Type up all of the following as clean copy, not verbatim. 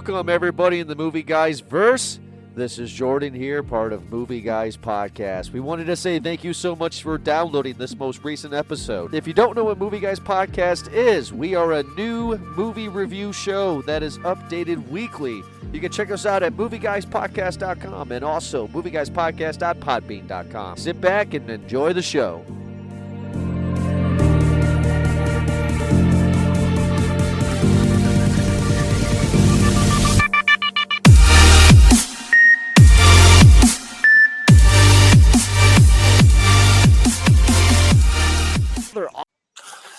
Welcome, everybody, in the Movie Guys verse. This is Jordan here, part of Movie Guys Podcast. We wanted to say thank you so much for downloading this most recent episode. If you don't know what Movie Guys Podcast is, we are a new movie review show that is updated weekly. You can check us out at movieguyspodcast.com and also movieguyspodcast.podbean.com. Sit back and enjoy the show.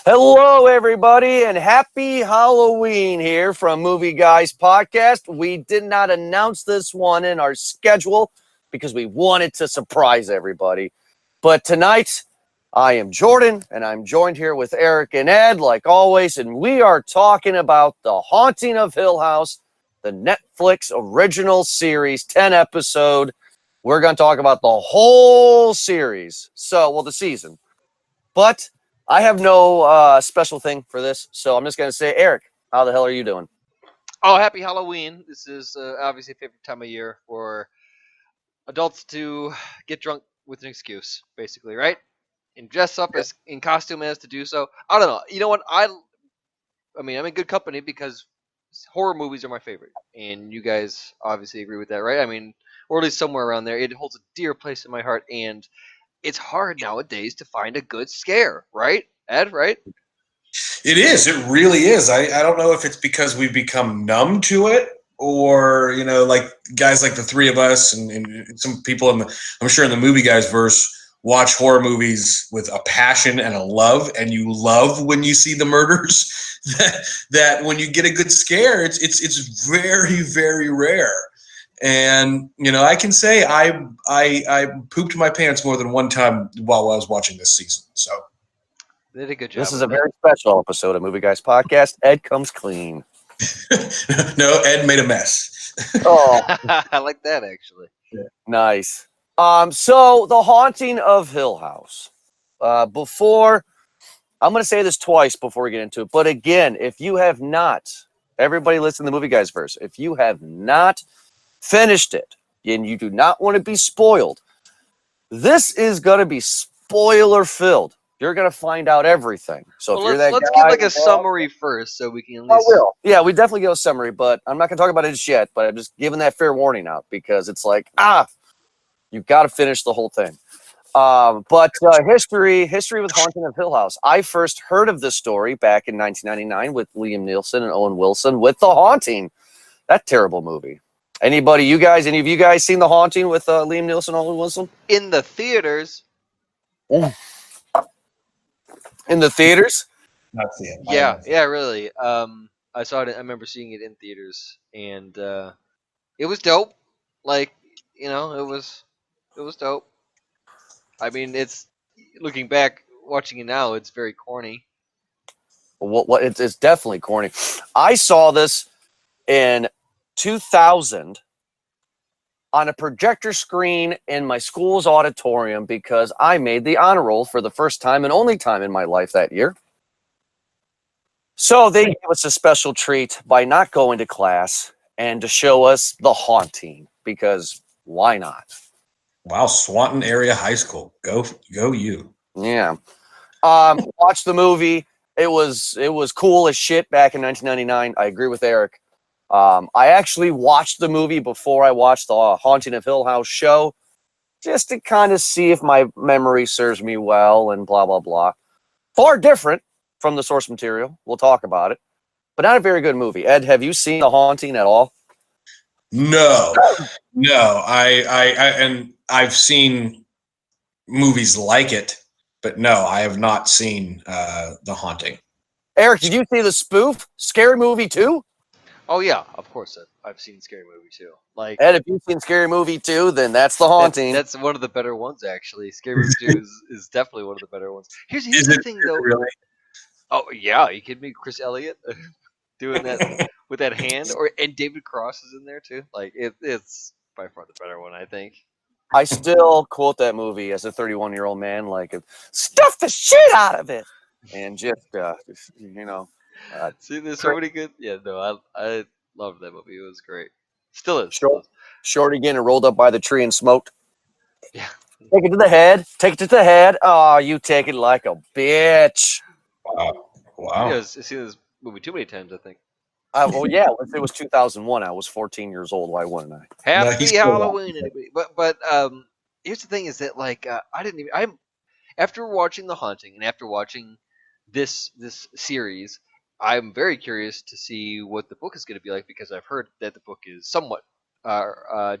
Hello, everybody, and happy Halloween here from Movie Guys Podcast. We did not announce this one in our schedule because we wanted to surprise everybody. But tonight, I am Jordan, and I'm joined here with Eric and Ed, like always, and we are talking about The Haunting of Hill House, the Netflix original series, 10 episode. We're going to talk about the whole series, the season. But I have no special thing for this, so I'm just going to say, Eric, how the hell are you doing? Oh, happy Halloween. This is obviously a favorite time of year for adults to get drunk with an excuse, basically, right? And dress up as in costume as to do so. I don't know. You know what? I mean, I'm in good company because horror movies are my favorite. And you guys obviously agree with that, right? I mean, or at least somewhere around there. It holds a dear place in my heart, and it's hard nowadays to find a good scare, right? Ed, right? It is. It really is. I don't know if it's because we've become numb to it or, like guys like the three of us and some people I'm sure in the Movie Guys verse watch horror movies with a passion and a love, and you love when you see the murders that when you get a good scare, it's very, very rare. And, I can say I pooped my pants more than one time while I was watching this season. So they did a good job. This is a very special episode of Movie Guys Podcast. Ed comes clean. No, Ed made a mess. Oh, I like that, actually. yeah. Nice. So The Haunting of Hill House. Before, I'm going to say this twice before we get into it. But again, if you have not, everybody listen to the Movie Guys verse. If you have not finished it and you do not want to be spoiled, this is going to be spoiler filled. You're going to find out everything. So if you're that let's guy, give like a summary first so we can at least... I will. Yeah, we definitely give a summary, but I'm not going to talk about it just yet, but I'm just giving that fair warning out because it's like, you've got to finish the whole thing. But history with Haunting of Hill House. I first heard of this story back in 1999 with Liam Neeson and Owen Wilson with The Haunting. That terrible movie. Any of you guys seen The Haunting with Liam Neeson and Owen Wilson? In the theaters. In the theaters? Not see it. Yeah, really. I saw it. I remember seeing it in theaters, and it was dope. Like, it was dope. I mean, it's looking back, watching it now, it's very corny. What? It's definitely corny. I saw this in 2000 on a projector screen in my school's auditorium because I made the honor roll for the first time and only time in my life that year. So they gave us a special treat by not going to class and to show us The Haunting because why not? Wow, Swanton Area High School. Go you. Yeah. Watch the movie. It was cool as shit back in 1999. I agree with Eric. I actually watched the movie before I watched the Haunting of Hill House show, just to kind of see if my memory serves me well and blah, blah, blah. Far different from the source material. We'll talk about it. But not a very good movie. Ed, have you seen The Haunting at all? No. And I've seen movies like it, but no, I have not seen The Haunting. Eric, did you see the spoof Scary Movie 2? Oh yeah, of course I've seen Scary Movie too. Like, Ed, if you've seen Scary Movie 2, then that's The Haunting. That's one of the better ones, actually. Scary Movie 2 is definitely one of the better ones. Here's the thing, though. Really? Oh yeah, you kidding me? Chris Elliott doing that with that hand, and David Cross is in there too. Like it's by far the better one, I think. I still quote that movie as a 31-year-old man, like, stuff the shit out of it, and just See, there's so many good. Yeah, no, Loved that movie. It was great. Still is. Sure. Shorty getting rolled up by the tree and smoked. Yeah. Take it to the head. Take it to the head. Oh, you take it like a bitch. Wow. I've seen this movie too many times, I think. Well, yeah, it was 2001. I was 14 years old. Why wouldn't I? Happy he's still Halloween, anybody. But here's the thing: is that like I'm after watching The Haunting and after watching this series, I'm very curious to see what the book is going to be like because I've heard that the book is somewhat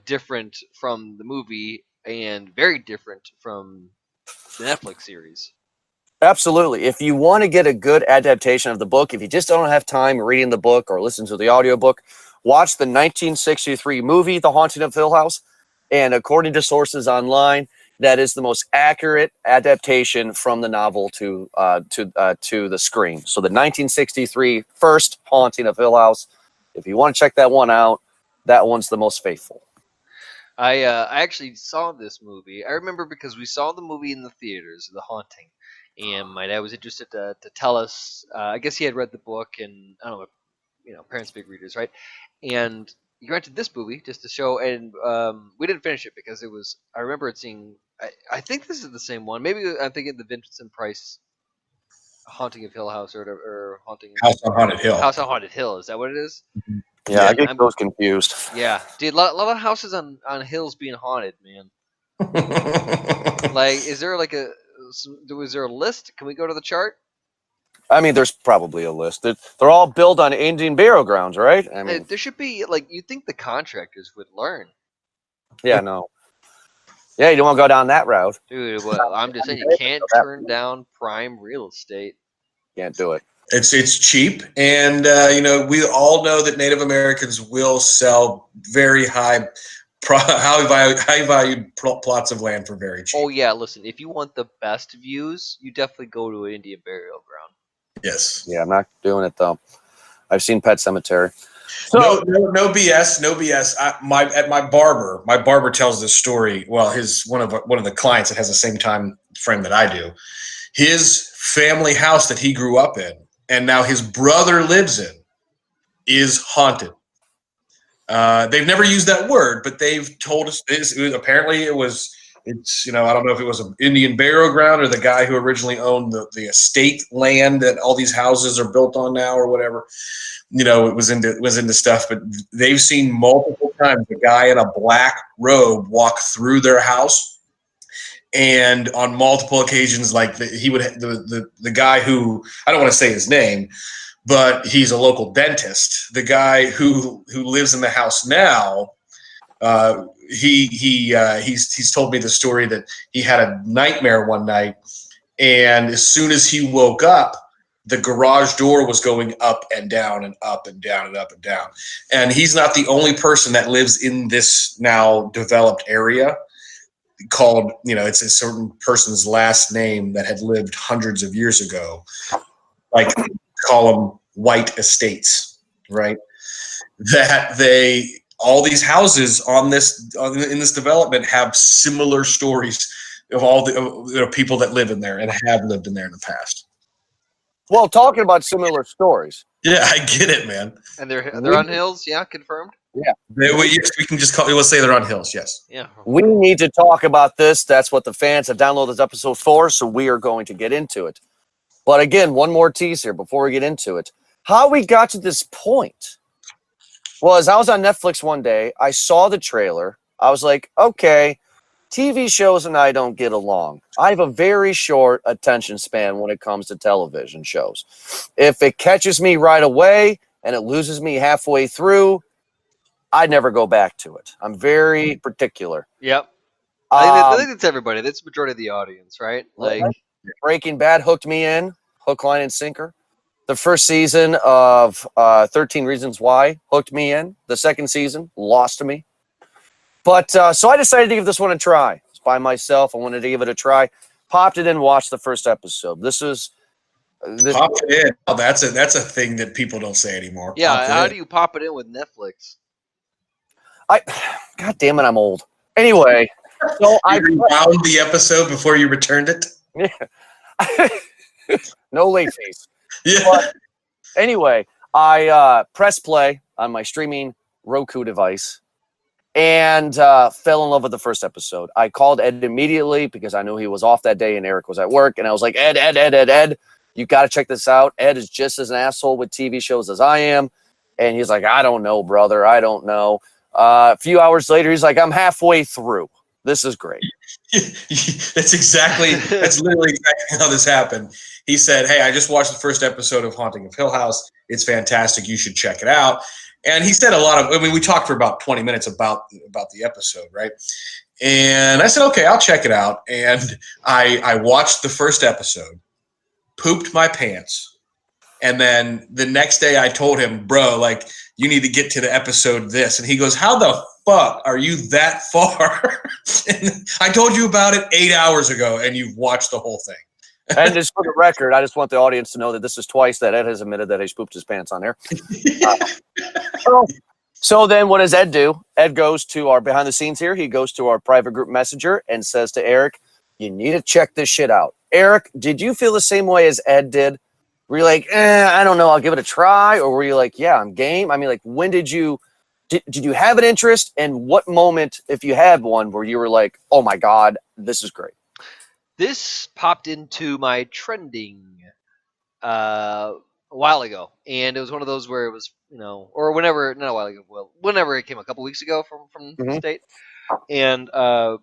different from the movie and very different from the Netflix series. Absolutely. If you want to get a good adaptation of the book, if you just don't have time reading the book or listen to the audiobook, watch the 1963 movie, The Haunting of Hill House. And according to sources online, that is the most accurate adaptation from the novel to the screen. So the 1963 first Haunting of Hill House. If you want to check that one out, that one's the most faithful. I actually saw this movie. I remember because we saw the movie in the theaters, The Haunting, and my dad was interested to tell us. I guess he had read the book, and I don't know, parents big readers, right? And he rented this movie just to show, and we didn't finish it because it was. I remember it seeing. I think this is the same one. Maybe I'm thinking the Vincent Price Haunting of Hill House or Haunting House on Haunted Hill. House on Haunted Hill. Is that what it is? Yeah, I get those confused. Yeah, dude, a lot of houses on hills being haunted, man. Like, is there like was there a list? Can we go to the chart? I mean, there's probably a list. They're all built on Indian burial grounds, right? I mean, There should be like you'd think the contractors would learn. yeah, no. Yeah, you don't want to go down that route. Dude, well, I'm just saying you can't turn down prime real estate. Can't do it. It's cheap, and we all know that Native Americans will sell very high valued plots of land for very cheap. Oh yeah, listen, if you want the best views, you definitely go to an Indian burial ground. Yes. Yeah, I'm not doing it though. I've seen Pet Cemetery. No BS, no BS. My barber tells this story. Well, one of the clients that has the same time frame that I do, his family house that he grew up in, and now his brother lives in, is haunted. They've never used that word, but they've told us apparently it's I don't know if it was an Indian burial ground or the guy who originally owned the estate land that all these houses are built on now or whatever. It was into stuff, but they've seen multiple times the guy in a black robe walk through their house, and on multiple occasions, like the guy who, I don't want to say his name, but he's a local dentist. The guy who lives in the house now, he's told me the story that he had a nightmare one night, and as soon as he woke up, the garage door was going up and down and up and down and up and down. And he's not the only person that lives in this now developed area called, it's a certain person's last name that had lived hundreds of years ago. Like, call them White Estates, right? That all these houses in this development have similar stories of all the people that live in there and have lived in there in the past. Well, talking about similar stories. Yeah, I get it, man. And they're on hills, yeah, confirmed. Yeah, yes, we can just we'll say they're on hills. Yes. Yeah. We need to talk about this. That's what the fans have downloaded this episode for, so we are going to get into it. But again, one more tease here before we get into it. How we got to this point was I was on Netflix one day. I saw the trailer. I was like, okay, TV shows and I don't get along. I have a very short attention span when it comes to television shows. If it catches me right away and it loses me halfway through, I never go back to it. I'm very particular. Yep. I think that's everybody. That's the majority of the audience, right? Like Breaking Bad hooked me in, hook, line, and sinker. The first season of 13 Reasons Why hooked me in. The second season lost me. But so I decided to give this one a try. It's by myself. I wanted to give it a try. Popped it in, watched the first episode. Popped it in. Oh, that's a thing that people don't say anymore. Yeah, how do you pop it in with Netflix? God damn it, I'm old. Anyway, so I rewound the episode before you returned it. Yeah. No late fees. Yeah. But anyway, I press play on my streaming Roku device and fell in love with the first episode. I called Ed immediately because I knew he was off that day and Eric was at work. And I was like, Ed, you got to check this out. Ed is just as an asshole with TV shows as I am. And he's like, I don't know, brother. I don't know. A few hours later, he's like, I'm halfway through. This is great. That's literally exactly how this happened. He said, hey, I just watched the first episode of Haunting of Hill House. It's fantastic. You should check it out. And he said we talked for about 20 minutes about the episode, right? And I said, okay, I'll check it out. And I watched the first episode, pooped my pants. And then the next day I told him, bro, like, you need to get to the episode this. And he goes, how the fuck are you that far? And I told you about it 8 hours ago and you've watched the whole thing. And just for the record, I just want the audience to know that this is twice that Ed has admitted that he's pooped his pants on there. So then what does Ed do? Ed goes to our behind the scenes here. He goes to our private group messenger and says to Eric, you need to check this shit out. Eric, did you feel the same way as Ed did? Were you like, I don't know, I'll give it a try? Or were you like, yeah, I'm game? I mean, like, when did you have an interest? And what moment, if you had one, where you were like, oh my God, this is great? This popped into my trending a while ago, and it was one of those where it was, or whenever, not a while ago, well, whenever it came a couple weeks ago from the state, and I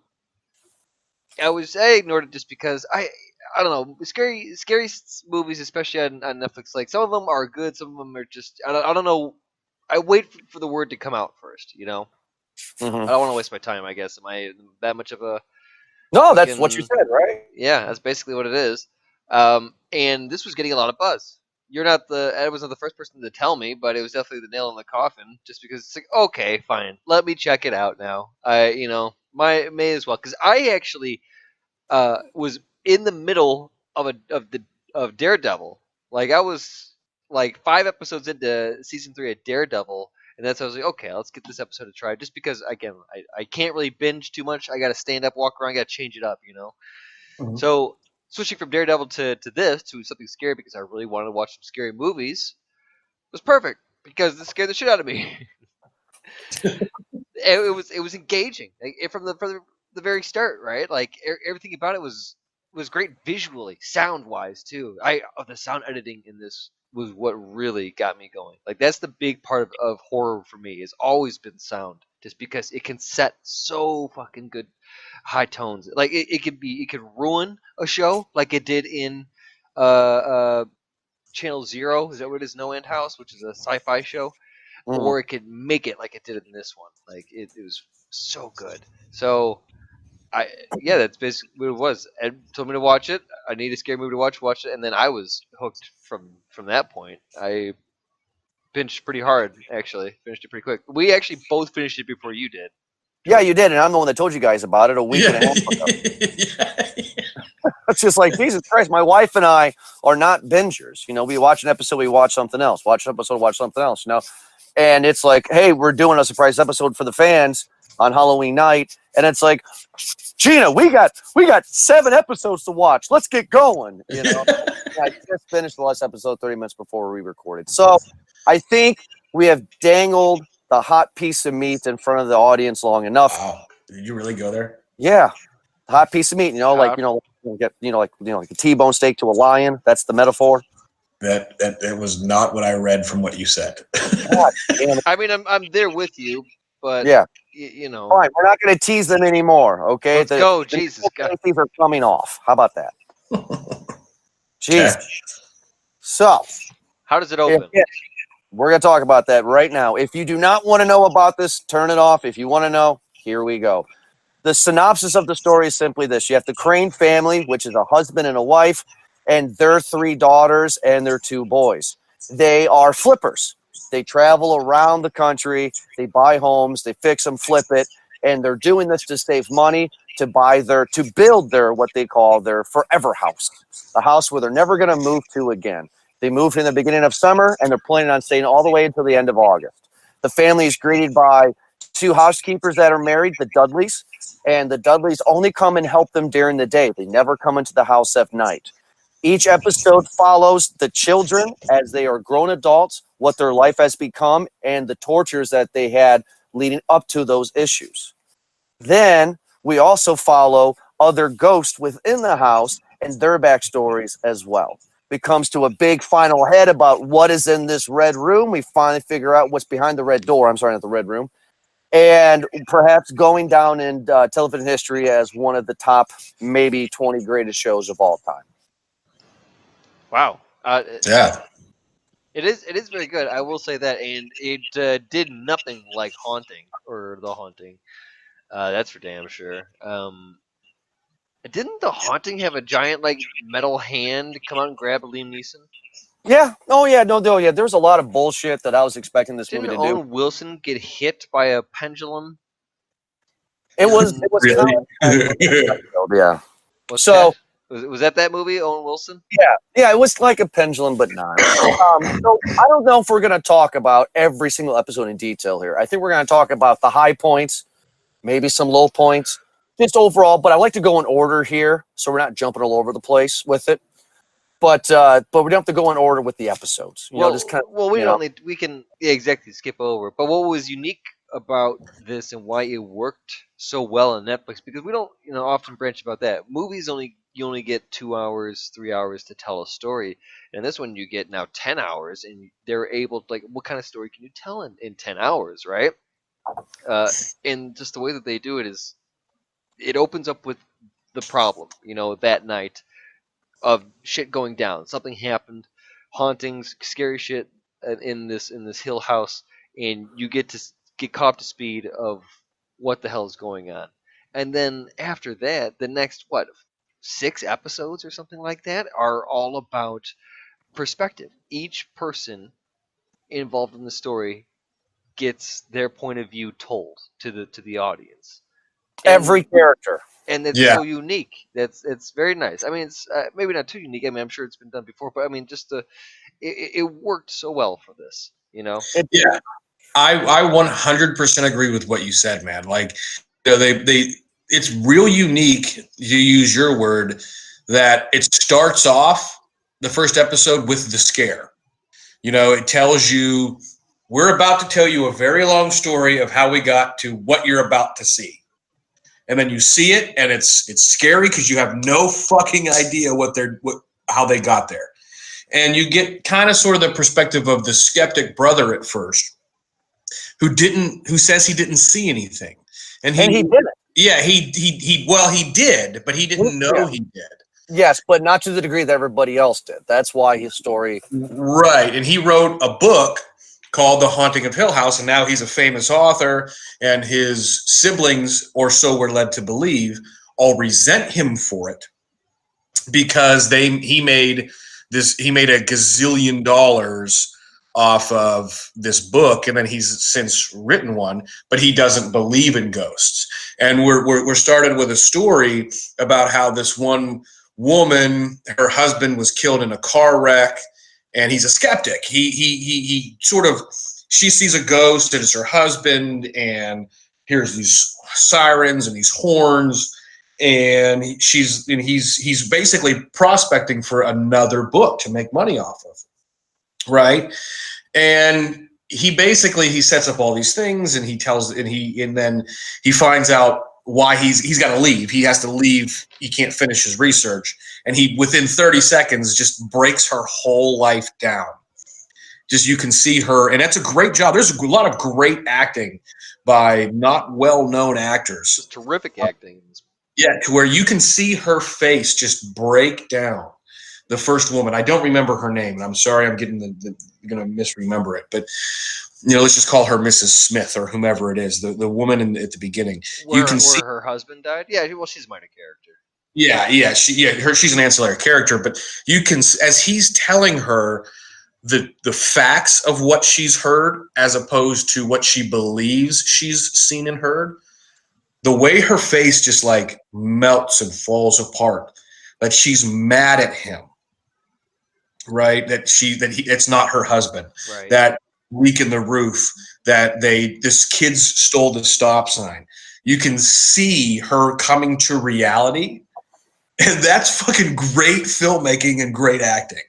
ignored it just because I don't know, scary movies, especially on Netflix. Like, some of them are good, some of them are just I don't know. I wait for the word to come out first, I don't want to waste my time. I guess am I that much of a No, that's what you said, right? Yeah, that's basically what it is. And this was getting a lot of buzz. Ed was not the first person to tell me, but it was definitely the nail in the coffin. Just because it's like, okay, fine, let me check it out now. May as well, because I actually was in the middle of Daredevil. Like, I was like 5 episodes into season 3 of Daredevil. And that's why I was like, okay, let's get this episode to try. Just because, again, I can't really binge too much. I got to stand up, walk around, got to change it up, Mm-hmm. So switching from Daredevil to something scary, because I really wanted to watch some scary movies, was perfect because it scared the shit out of me. It was engaging, like, from the very start, right? Like, everything about it was great visually, sound wise too. The sound editing in this was what really got me going. Like, that's the big part of horror for me, has always been sound, just because it can set so fucking good high tones. Like, it could ruin a show, like it did in Channel Zero. Is that what it is? No End House, which is a sci-fi show. Or it could make it like it did in this one. Like, it was so good. So that's basically what it was. Ed told me to watch it. I need a scary movie to watch it, and then I was hooked from that point. I binged pretty hard, actually. Finished it pretty quick. We actually both finished it before you did. Yeah, you did, and I'm the one that told you guys about it a week and a half ago. It's just like, Jesus Christ, my wife and I are not bingers. We watch an episode, we watch something else. Watch an episode, watch something else, And it's like, hey, we're doing a surprise episode for the fans on Halloween night. And it's like, Gina, we got 7 episodes to watch. Let's get going. I just finished the last episode 30 minutes before we recorded. So I think we have dangled the hot piece of meat in front of the audience long enough. Wow. Did you really go there? Yeah. Hot piece of meat, like a T-bone steak to a lion. That's the metaphor. That was not what I read from what you said. God, I mean, I'm there with you, but yeah, Fine, we're not going to tease them anymore. Okay, let's go. Jesus, these are coming off. How about that? Jesus. Okay. So, how does it open? We're going to talk about that right now. If you do not want to know about this, turn it off. If you want to know, here we go. The synopsis of the story is simply this. You have the Crane family, which is a husband and a wife, and their 3 daughters and their 2 boys. They are flippers. They travel around the country. They buy homes. They fix them, flip it, and they're doing this to save money to build their what they call their forever house, the house where they're never going to move to again. They moved in the beginning of summer, and they're planning on staying all the way until the end of August. The family is greeted by 2 housekeepers that are married, the Dudleys, and the Dudleys only come and help them during the day. They never come into the house at night. Each episode follows the children as they are grown adults, what their life has become, and the tortures that they had leading up to those issues. Then we also follow other ghosts within the house and their backstories as well. It comes to a big final head about what is in this red room. We finally figure out what's behind the red door. I'm sorry, not the red room. And perhaps going down in television history as one of the top maybe 20 greatest shows of all time. Wow. Yeah. It is very good. I will say that, and it did nothing like Haunting or The Haunting. That's for damn sure. Didn't The Haunting have a giant like metal hand come out and grab Liam Neeson? Yeah. Oh, yeah. No, yeah. There was a lot of bullshit that I was expecting this Didn't movie to do. Owen Wilson get hit by a pendulum? It was Really? yeah. What's So- that? Was that movie, Owen Wilson? Yeah, it was like a pendulum, but not. So I don't know if we're going to talk about every single episode in detail here. I think we're going to talk about the high points, maybe some low points, just overall. But I like to go in order here, so we're not jumping all over the place with it. But we don't have to go in order with the episodes. You know, just kind of. we you don't know. need. We can exactly skip over. But what was unique about this and why it worked so well on Netflix? Because we don't, often branch about that. Movies you only get 2 hours, 3 hours to tell a story, and this one you get now 10 hours, and they're able to, like, what kind of story can you tell in 10 hours, right? And just the way that they do it is, it opens up with the problem, that night of shit going down. Something happened, hauntings, scary shit in this Hill House, and you get caught up to speed of what the hell is going on. And then after that, the next 6 episodes or something like that are all about perspective. Each person involved in the story gets their point of view told to the audience. Every character. And it's Yeah. so unique. It's very nice. I mean, it's maybe not too unique. I mean, I'm sure it's been done before, but I mean, just it worked so well for this. Yeah, I 100% agree with what you said, man. Like, it's real unique, to use your word, that it starts off the first episode with the scare. It tells you, we're about to tell you a very long story of how we got to what you're about to see. And then you see it, and it's scary because you have no fucking idea how they got there. And you get kind of sort of the perspective of the skeptic brother at first, who says he didn't see anything. And he didn't. Yeah, he did, but he didn't know he did. Yes, but not to the degree that everybody else did. That's why his story. Right, and he wrote a book called The Haunting of Hill House, and now he's a famous author, and his siblings, or so we're led to believe, all resent him for it because he made a gazillion dollars off of this book, and then he's since written one, but he doesn't believe in ghosts. And we're started with a story about how this one woman, her husband was killed in a car wreck, and he's a skeptic. He sort of, she sees a ghost, and it's her husband, and hears these sirens and these horns, and he's basically prospecting for another book to make money off of. Right. And he sets up all these things, and then he finds out why he's got to leave. He has to leave. He can't finish his research. And he, within 30 seconds, just breaks her whole life down. Just, you can see her, and that's a great job. There's a lot of great acting by not well-known actors. Terrific acting. Yeah, to where you can see her face just break down. The first woman, I don't remember her name, and I'm sorry, I'm going to misremember it, but let's just call her Mrs. Smith or whomever it is, the woman at the beginning. Where her husband died. Yeah, well, she's a minor character. Yeah, she's an ancillary character, but you can, as he's telling her the facts of what she's heard as opposed to what she believes she's seen and heard, the way her face just like melts and falls apart, that she's mad at him. Right, it's not her husband. Right. That leak in the roof, that this kids stole the stop sign. You can see her coming to reality And that's fucking great filmmaking and great acting.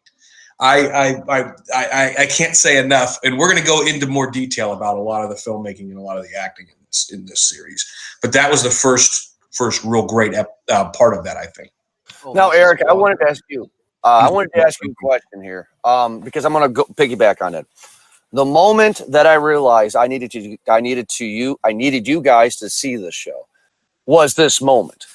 I can't say enough, and we're going to go into more detail about a lot of the filmmaking and a lot of the acting in this series. But that was the first real great part of that, I think. Now, Eric, I wanted to ask you. I wanted to ask you a question here, because I'm going to piggyback on it. The moment that I realized I needed you guys to see this show was this moment.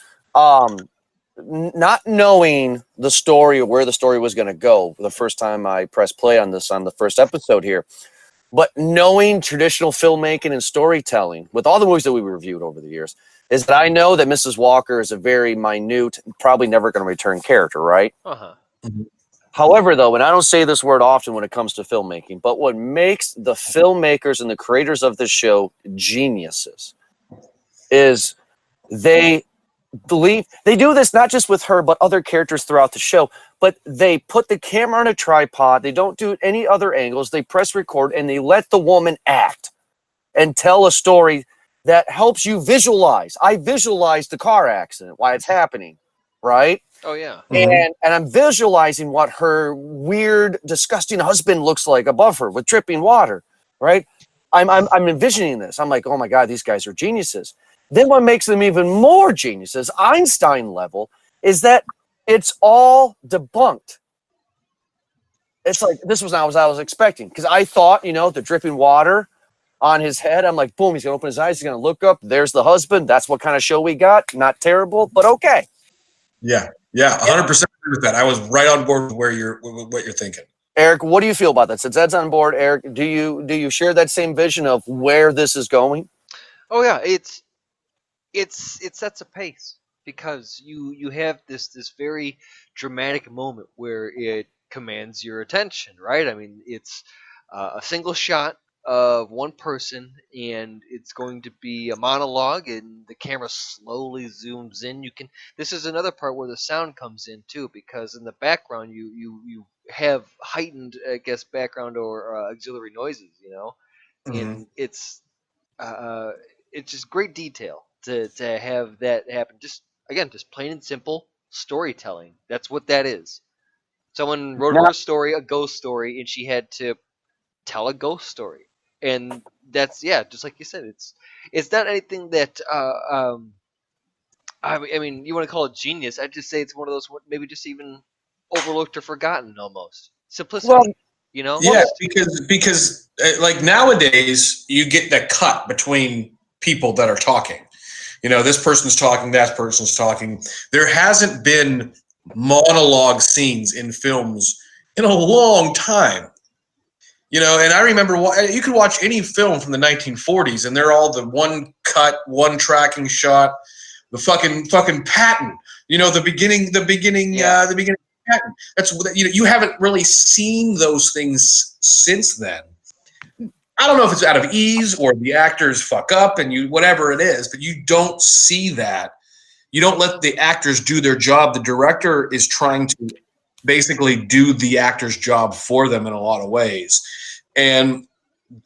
Not knowing the story or where the story was going to go the first time I pressed play on this on the first episode here, but knowing traditional filmmaking and storytelling with all the movies that we reviewed over the years, is that I know that Mrs. Walker is a very minute, probably never going to return character, right? Uh-huh. Mm-hmm. However, though, and I don't say this word often when it comes to filmmaking, but what makes the filmmakers and the creators of this show geniuses is they believe they do this not just with her, but other characters throughout the show. But they put the camera on a tripod. They don't do any other angles. They press record and they let the woman act and tell a story that helps you visualize. I visualize the car accident, why it's happening, right? Oh yeah. And I'm visualizing what her weird, disgusting husband looks like above her with dripping water, right? I'm envisioning this. I'm like, oh my God, these guys are geniuses. Then what makes them even more geniuses, Einstein level, is that it's all debunked. It's like, this was not what I was expecting. Because I thought, the dripping water on his head, I'm like, boom, he's going to open his eyes. He's going to look up. There's the husband. That's what kind of show we got. Not terrible, but okay. Yeah, 100% agree with that. I was right on board with what you're thinking. Eric, what do you feel about that? Since Ed's on board, Eric, do you share that same vision of where this is going? Oh yeah, it sets a pace because you have this very dramatic moment where it commands your attention, right? I mean, it's a single shot of one person, and it's going to be a monologue, and the camera slowly zooms in. This is another part where the sound comes in too, because in the background you have heightened, I guess, background or auxiliary noises, and it's just great detail to have that happen. Just plain and simple storytelling. That's what that is. Someone wrote her a story, a ghost story, and she had to tell a ghost story. And that's just like you said. It's not anything that I mean, you want to call it genius? I'd just say it's one of those maybe just even overlooked or forgotten almost. Simplicity. Well, Yeah, because like nowadays you get that cut between people that are talking. This person's talking, that person's talking. There hasn't been monologue scenes in films in a long time. And I remember you could watch any film from the 1940s, and they're all the one cut, one tracking shot, the fucking Patton. The beginning of Patton. That's you haven't really seen those things since then. I don't know if it's out of ease or the actors fuck up and whatever it is, but you don't see that. You don't let the actors do their job. The director is trying to basically do the actor's job for them in a lot of ways. And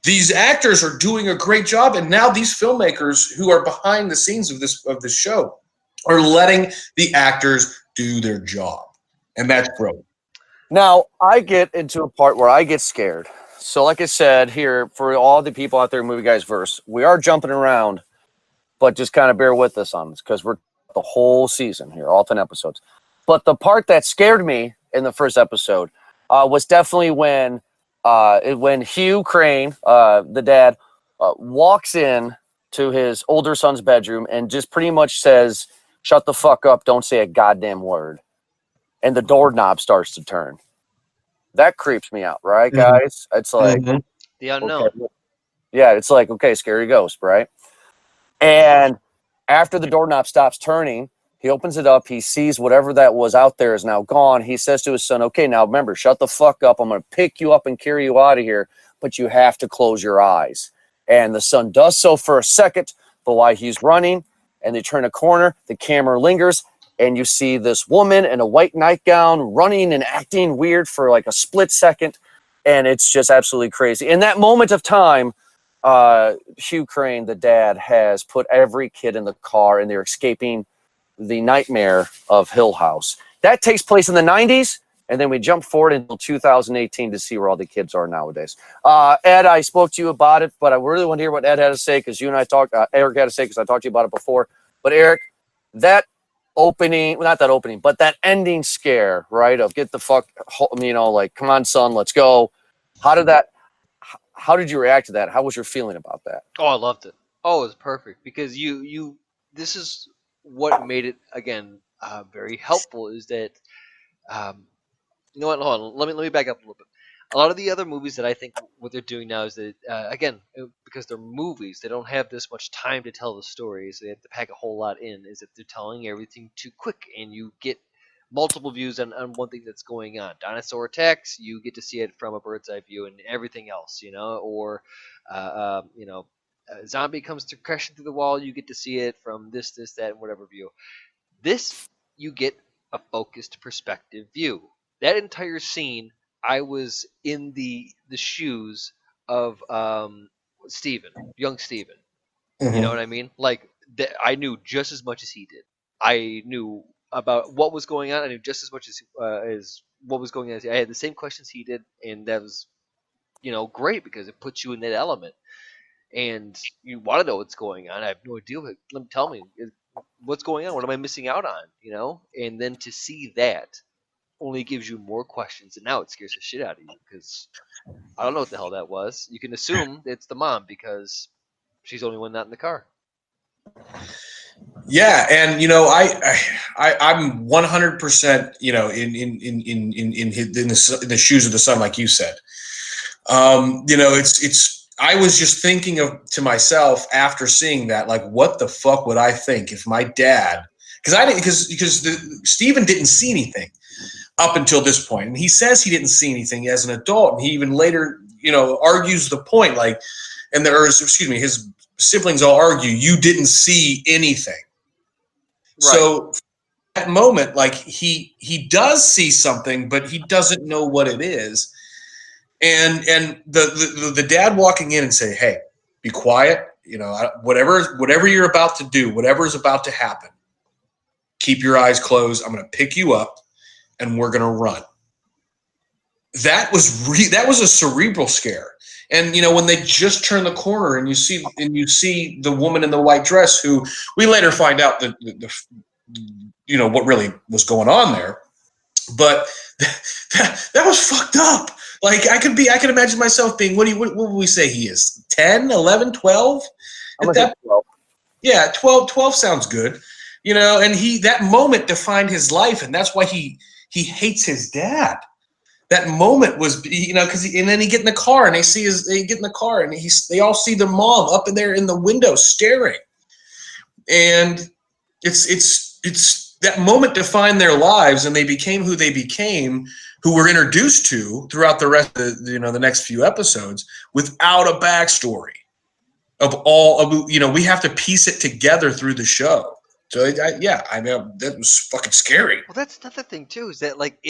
these actors are doing a great job. And now these filmmakers who are behind the scenes of this show are letting the actors do their job. And that's brilliant. Now, I get into a part where I get scared. So like I said here, for all the people out there in Movie Guys Verse, we are jumping around, but just kind of bear with us on this because we're the whole season here, all 10 episodes. But the part that scared me in the first episode was definitely when Hugh Crane, the dad, walks in to his older son's bedroom and just pretty much says, "Shut the fuck up, don't say a goddamn word." And the doorknob starts to turn. That creeps me out, right, guys? It's like the unknown. Okay. Yeah, it's like, okay, scary ghost, right? And after the doorknob stops turning, he opens it up. He sees whatever that was out there is now gone. He says to his son, "Okay, now remember, shut the fuck up. I'm going to pick you up and carry you out of here, but you have to close your eyes." And the son does so for a second, but while he's running and they turn a corner, the camera lingers, and you see this woman in a white nightgown running and acting weird for like a split second, and it's just absolutely crazy. In that moment of time, Hugh Crane, the dad, has put every kid in the car, and they're escaping the nightmare of Hill House. That takes place in the 90s, and then we jump forward until 2018 to see where all the kids are nowadays. Ed, I spoke to you about it, but I really want to hear what Ed had to say because you and I talked. Eric had to say because I talked to you about it before. But Eric, that opening, well, not that opening, but that ending scare, right? Of get the fuck, like, come on, son, let's go. How did you react to that? How was your feeling about that? Oh, I loved it. Oh, it was perfect because this is what made it again very helpful. Is that you know what? Hold on. Let me back up a little bit. A lot of the other movies that I think what they're doing now is that because they're movies, they don't have this much time to tell the story, so they have to pack a whole lot in. Is that they're telling everything too quick, and you get multiple views on one thing that's going on. Dinosaur attacks, you get to see it from a bird's eye view, and everything else, or a zombie comes crashing through the wall, you get to see it from this, that, and whatever view. This, you get a focused perspective view. That entire scene, I was in the shoes of Steven, young Steven. Mhm. You know what I mean? Like, I knew just as much as he did. I knew about what was going on. I knew just as much as what was going on. I had the same questions he did, and that was, great because it puts you in that element, and you want to know what's going on. I have no idea. Tell me what's going on. What am I missing out on? And then to see that only gives you more questions, and now it scares the shit out of you because I don't know what the hell that was. You can assume it's the mom because she's the only one not in the car. Yeah, and I'm 100% in the shoes of the son, like you said. It's I was just thinking to myself after seeing that, like, what the fuck would I think if my dad? Because Steven didn't see anything up until this point, and he says he didn't see anything as an adult, and he even later argues the point, like, his siblings all argue you didn't see anything. Right. So at that moment, like, he does see something, but he doesn't know what it is. And the dad walking in and say, "Hey, be quiet. Whatever you're about to do, whatever is about to happen, keep your eyes closed. I'm going to pick you up, and we're going to run." That was a cerebral scare. And when they just turn the corner and you see the woman in the white dress, who we later find out that what really was going on there, but that was fucked up. Like, I could imagine myself being, what would we say he is? 10, 11, 12? I'm at 12. Yeah, 12 sounds good. And that moment defined his life, and that's why he hates his dad. That moment was, and then he get in the car and they get in the car and they all see their mom up in there in the window staring. And it's that moment defined their lives, and they became who they became, who we're introduced to throughout the rest of the next few episodes without a backstory we have to piece it together through the show. So that was fucking scary. Well, that's another thing too, is that like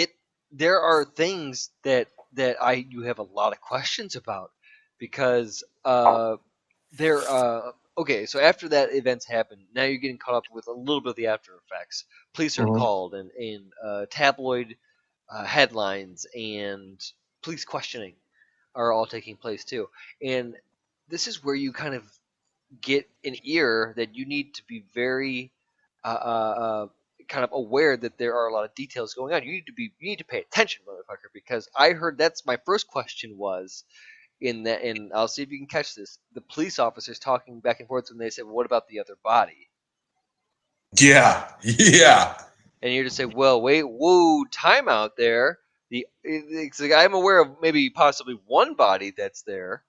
there are things that you have a lot of questions about because okay, so after that events happen, now you're getting caught up with a little bit of the after effects. Police are called, and tabloid headlines and police questioning are all taking place too. And this is where you kind of get an ear that you need to be very kind of aware that there are a lot of details going on. You need to pay attention, motherfucker, because I heard that's my first question was in that, and I'll see if you can catch this. The police officers talking back and forth when they said, well, "What about the other body?" Yeah. And you're to say, "Well, wait, whoa, time out there. It's like, I'm aware of maybe possibly one body that's there,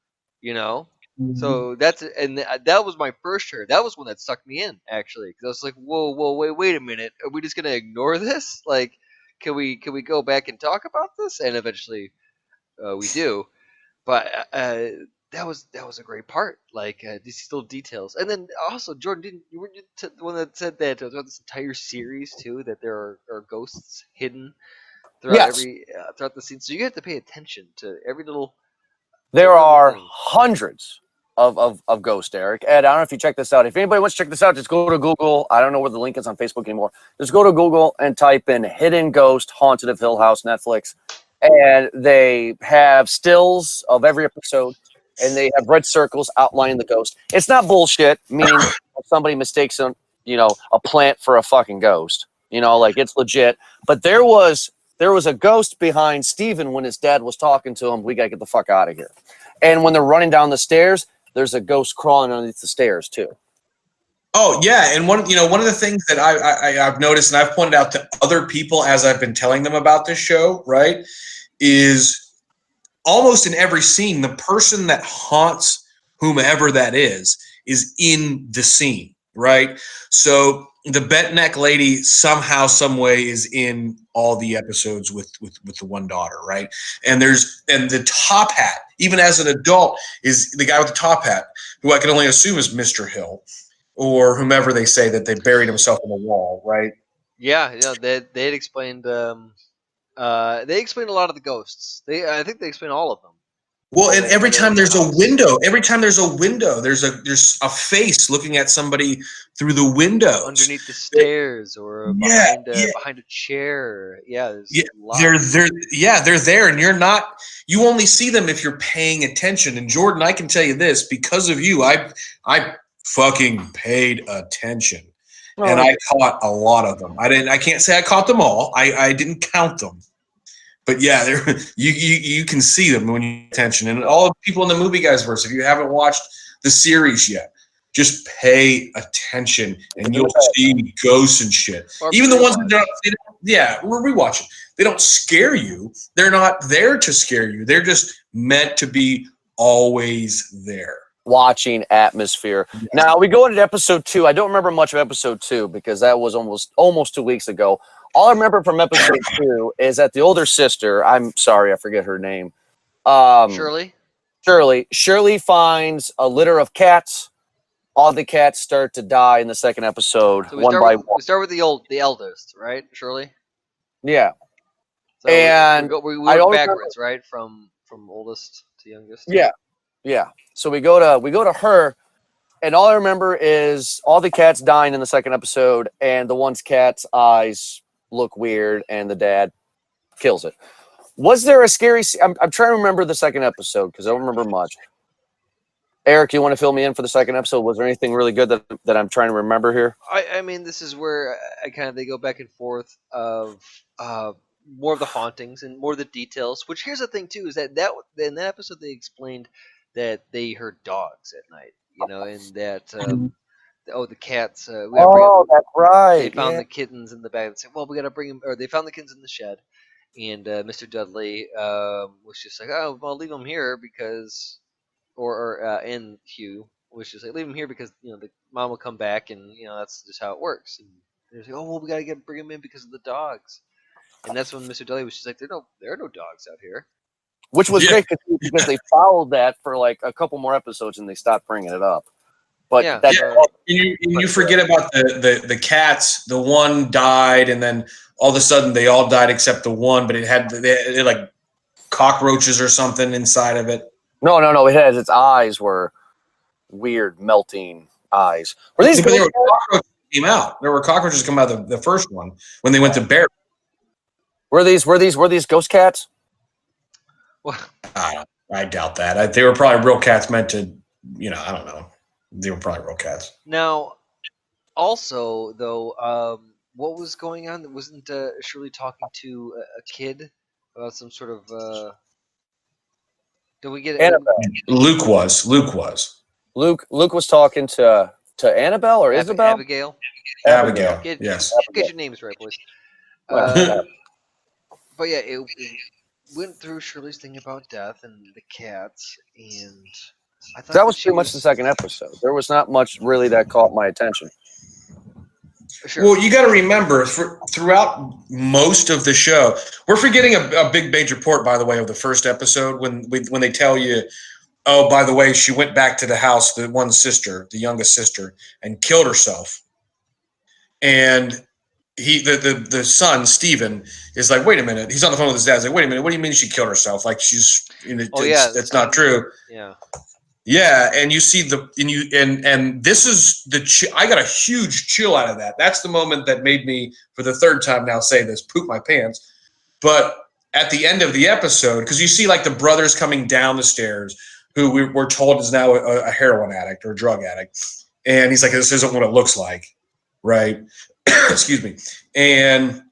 Mm-hmm. So that was my first heard. That was one that stuck me in, actually, because I was like, whoa, wait a minute. Are we just gonna ignore this? Like, can we go back and talk about this? And eventually, we do. But that was a great part. Like, these little details, and then also, Jordan, you weren't the one that said that throughout this entire series too, that there are ghosts hidden throughout throughout the scene. So you have to pay attention to every little. There are hundreds of Ghost, Eric. Ed, I don't know if you check this out. If anybody wants to check this out, just go to Google. I don't know where the link is on Facebook anymore. Just go to Google and type in Hidden Ghost Haunted of Hill House Netflix. And they have stills of every episode, and they have red circles outlining the ghost. It's not bullshit, meaning somebody mistakes a plant for a fucking ghost. Like it's legit. But there was a ghost behind Steven when his dad was talking to him. We got to get the fuck out of here. And when they're running down the stairs, there's a ghost crawling underneath the stairs too. Oh yeah, and one of the things that I've noticed, and I've pointed out to other people as I've been telling them about this show, right, is almost in every scene, the person that haunts whomever that is in the scene, right? So the bent neck lady somehow, some way is in all the episodes with the one daughter, right? And the top hat, even as an adult, is the guy with the top hat, who I can only assume is Mr. Hill, or whomever they say that they buried himself in the wall, right? Yeah, they had explained they explained a lot of the ghosts. I think they explained all of them. Well, and every time there's a window, there's a face looking at somebody through the window underneath the stairs or behind a chair. Yeah, they're there, and you only see them if you're paying attention. And Jordan, I can tell you this, because of you, I fucking paid attention, and I caught a lot of them. I can't say I caught them all. I didn't count them. But yeah, you can see them when you pay attention. And all the people in the Movie Guys verse, if you haven't watched the series yet, just pay attention and you'll see ghosts and shit. Even the ones that we're rewatching. They don't scare you. They're not there to scare you. They're just meant to be always there. Watching atmosphere. Yeah. Now we go into episode 2. I don't remember much of episode 2 because that was almost 2 weeks ago. All I remember from episode 2 is that the older sister, I'm sorry, I forget her name. Shirley finds a litter of cats. All the cats start to die in the second episode, so one by one. We start with the eldest, right, Shirley? Yeah. So and we work backwards, right, from oldest to youngest. Yeah. So we go to her, and all I remember is all the cats dying in the second episode, and the one's cat's eyes look weird, and the dad kills it. Was there a scary I'm trying to remember the second episode because I don't remember much. Eric, you want to fill me in for the second episode? Was there anything really good that I'm trying to remember here? I mean, this is where they go back and forth of more of the hauntings and more of the details. Which, here's the thing too, is that in that episode they explained that they heard dogs at night, and that the cats. That's right. They found the kittens in the bag and said, "Well, we got to bring them." Or they found the kittens in the shed, and Mr. Dudley was just like, "Oh, well, leave them here because," and Hugh was just like, "Leave them here because the mom will come back, and that's just how it works." And they're like, "Oh, well, we got to bring them in because of the dogs," and that's when Mr. Dudley was just like, "There are no dogs out here." Which was great because they followed that for like a couple more episodes and they stopped bringing it up. But you forget about the cats. The one died, and then all of a sudden they all died except the one. But it had like cockroaches or something inside of it. No. It has its eyes were weird, melting eyes. Were these? There were cockroaches came out. There were cockroaches come out of the first one when they went to bear. Were these ghost cats? Well, I doubt that. They were probably real cats meant to, I don't know. They were probably real cats. Now, also, though, what was going on? Wasn't Shirley talking to a kid about some sort of... Did we get it? Luke was. Luke was talking to Annabelle or Isabel? Abigail. Yes. Get your names right, boys. But yeah, it went through Shirley's thing about death and the cats, and I thought that was pretty much the second episode. There was not much really that caught my attention. Sure. Well, you got to remember, throughout most of the show, we're forgetting a big major part, by the way, of the first episode when they tell you, oh, by the way, she went back to the house, the one sister, the youngest sister, and killed herself. And the son, Steven, is like, wait a minute. He's on the phone with his dad. He's like, wait a minute. What do you mean she killed herself? Like that's not true. Yeah. Yeah, and you see and this is I got a huge chill out of that. That's the moment that made me, for the third time now, say this, poop my pants. But at the end of the episode, because you see like the brothers coming down the stairs, who we're told is now a heroin addict or a drug addict, and he's like, "This isn't what it looks like," right? Excuse me. And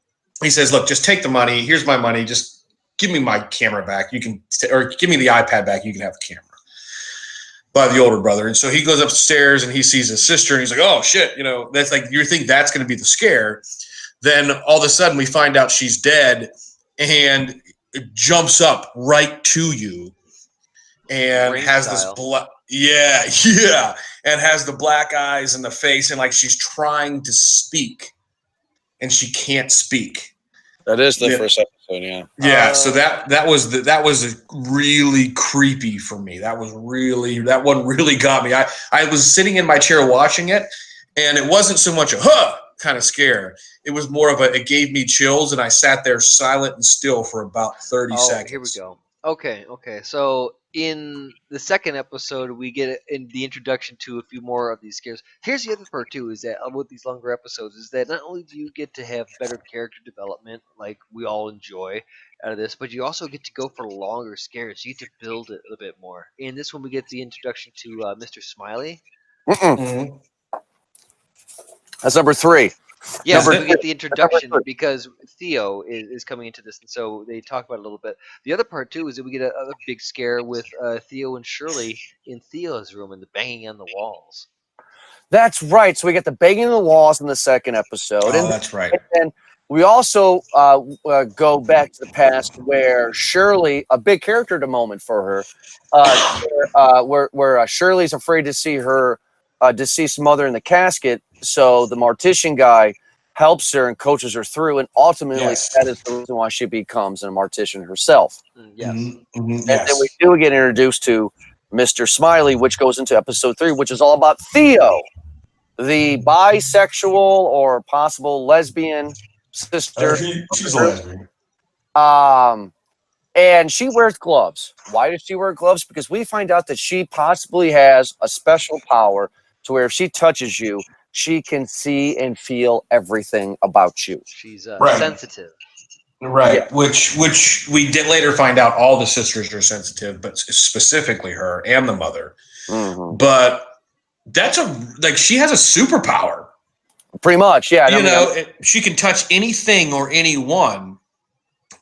he says, "Look, just take the money. Here's my money. Just give me my camera back. You can, or give me the iPad back. You can have the camera." By the older brother. And so he goes upstairs and he sees his sister and he's like, "Oh shit," that's like, you think that's going to be the scare. Then all of a sudden we find out she's dead, and it jumps up right to you and Ring has style. yeah, and has the black eyes and the face, and like she's trying to speak and she can't speak. That is the Yeah. first episode, yeah. Yeah, so that was really creepy for me. That one really got me. I was sitting in my chair watching it, and it wasn't so much a kind of scare. It was more of it gave me chills, and I sat there silent and still for about 30 seconds. Here we go. Okay. So in the second episode, we get in the introduction to a few more of these scares. Here's the other part too: is that with these longer episodes, is that not only do you get to have better character development, like we all enjoy out of this, but you also get to go for longer scares. You get to build it a bit more. In this one, we get the introduction to Mr. Smiley. Mhm. That's number 3. Yes, Number we get the introduction because Theo is coming into this, and so they talk about it a little bit. The other part too is that we get a big scare with Theo and Shirley in Theo's room and the banging on the walls. That's right. So we get the banging on the walls in the second episode. Oh, And that's right. then we also go back to the past where Shirley, a big character moment for her, where Shirley's afraid to see her deceased mother in the casket. So the mortician guy helps her and coaches her through. And ultimately, Yes. that is the reason why she becomes a mortician herself. Yes. Mhm, mhm, And then yes. we do get introduced to Mr. Smiley, which goes into episode 3, which is all about Theo, the bisexual or possible lesbian sister. She's a lesbian. And she wears gloves. Why does she wear gloves? Because we find out that she possibly has a special power to where if she touches you, she can see and feel everything about you. She's Right. sensitive. Right, Yeah. which we did later find out all the sisters are sensitive, but specifically her and the mother. Mhm. But she has a superpower. Pretty much, yeah. She can touch anything or anyone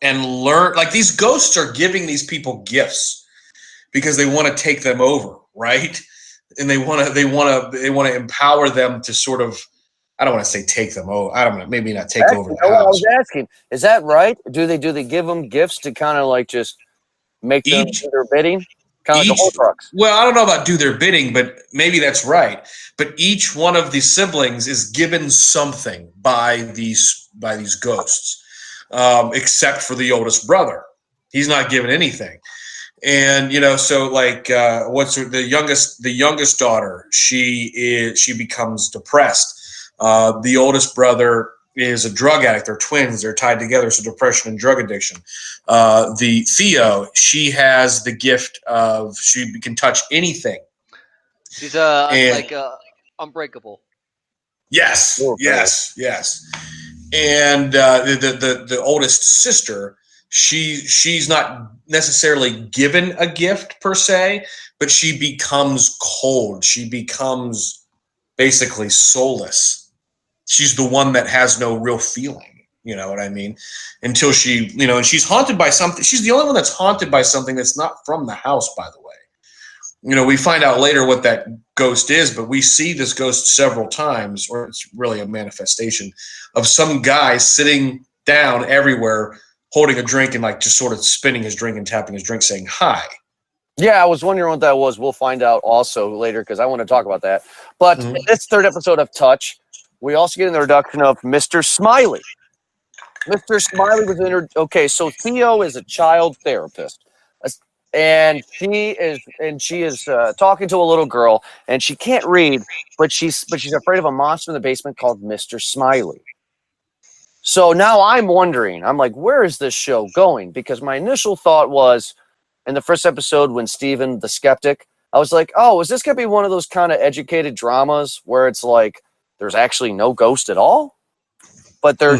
and learn. Like, these ghosts are giving these people gifts because they want to take them over, right? And they want to empower them to sort of, I don't want to say take them over. I don't know, maybe not take over the I house. was asking, is that right? Do they give them gifts to kind of like just make them do their bidding? Kind of like the whole trucks. Well, I don't know about do their bidding, but maybe that's right. But each one of these siblings is given something by these ghosts, except for the oldest brother. He's not given anything. And so like what's the youngest daughter? She becomes depressed. The oldest brother is a drug addict. They're twins. They're tied together. So depression and drug addiction. The Theo, she has the gift of she can touch anything. She's And- unbreakable. Yes, Oh, yes. And the oldest sister, she's not necessarily given a gift per se, but she becomes cold. She becomes basically soulless. She's the one that has no real feeling. You know what I mean? Until she, and she's haunted by something. She's the only one that's haunted by something that's not from the house, by the way. We find out later what that ghost is, but we see this ghost several times, or it's really a manifestation of some guy sitting down everywhere, holding a drink and like just sort of spinning his drink and tapping his drink, saying hi. Yeah, I was wondering what that was. We'll find out also later because I want to talk about that. But in this third episode of Touch, we also get an introduction of Mr. Smiley. Mr. Smiley was okay. So Theo is a child therapist, and she is talking to a little girl, and she can't read, but she's afraid of a monster in the basement called Mr. Smiley. So now I'm wondering, I'm like, where is this show going? Because my initial thought was, in the first episode when Steven, the skeptic, I I was like, oh, is this gonna be one of those kind of educated dramas where it's like there's actually no ghost at all, but they're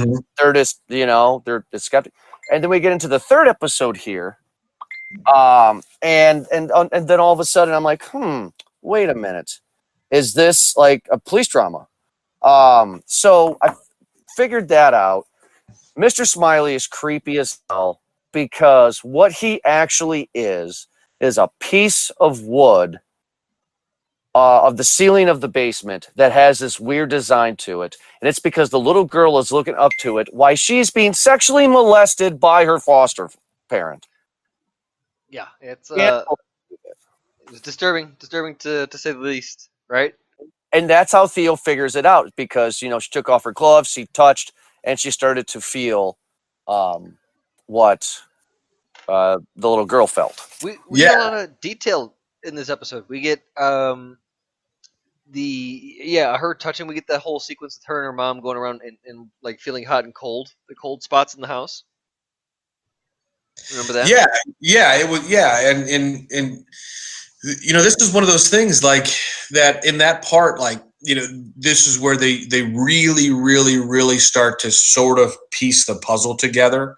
just they're skeptic. And then we get into the third episode here, and then all of a sudden I'm like, wait a minute, is this like a police drama? So I figured that out. Mr. Smiley is creepy as hell because what he actually is a piece of wood of the ceiling of the basement that has this weird design to it. And it's because the little girl is looking up to it while she's being sexually molested by her foster parent. Yeah, it's disturbing to say the least, right? And that's how Theo figures it out because, she took off her gloves, she touched, and she started to feel what the little girl felt. We get a lot of detail in this episode. We get her touching. We get that whole sequence with her and her mom going around and like feeling hot and cold, the cold spots in the house. Remember that? Yeah, it was. Yeah, and this is one of those things like that. In that part, like this is where they really, really, really start to sort of piece the puzzle together.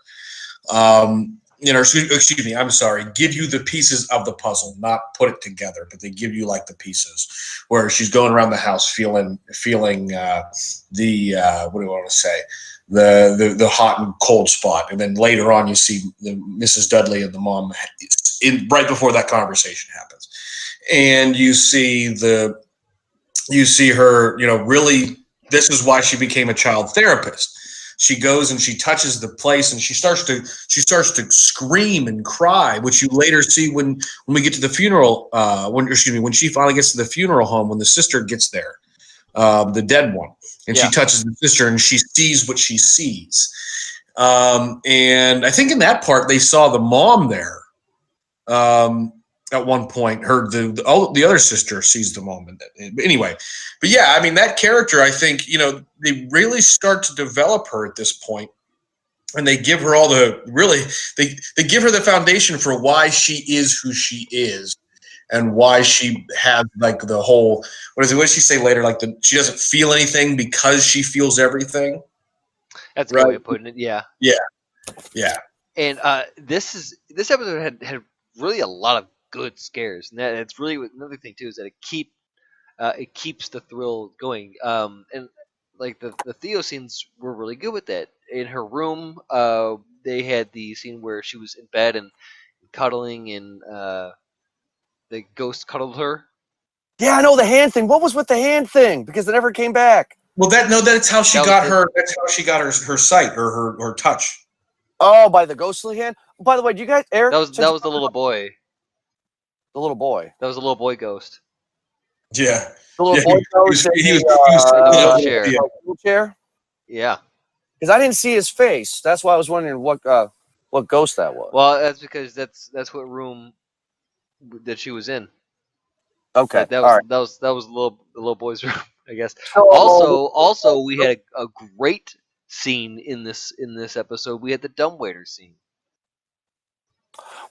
Excuse me, I'm sorry, give you the pieces of the puzzle, not put it together, but they give you like the pieces where she's going around the house feeling the what do I want to say? The hot and cold spot. And then later on you see the Mrs. Dudley and the mom right before that conversation happens. And you see her, really, this is why she became a child therapist. She goes and she touches the place and she starts to scream and cry, which you later see when we get to the funeral. When she finally gets to the funeral home, when the sister gets there, the dead one, and she touches the sister and she sees what she sees. And I think in that part they saw the mom there. At one point, the other sister sees the mom. Anyway, but yeah, I mean that character. I think they really start to develop her at this point, and they give her all the they give her the foundation for why she is who she is, and why she has like the whole what does she say later? Like she doesn't feel anything because she feels everything. That's a good way of putting it. Yeah. And this episode had really a lot of good scares, and that's really another thing too, is that it keeps the thrill going. And like the Theo scenes were really good with that. In her room, they had the scene where she was in bed and cuddling, and the ghost cuddled her. Yeah, I know the hand thing. What was with the hand thing? Because it never came back. Well, that's how she got her. That's how she got her sight or her touch. Oh, by the ghostly hand. By the way, do you guys, Eric? That was the little boy. The little boy. That was a little boy ghost. Yeah. The little boy ghost in the wheelchair. Yeah. Because I didn't see his face. That's why I was wondering what ghost that was. Well, that's because that's what room that she was in. Okay. That was the little boy's room, I guess. Also, we had a great scene in this episode. We had the dumbwaiter scene.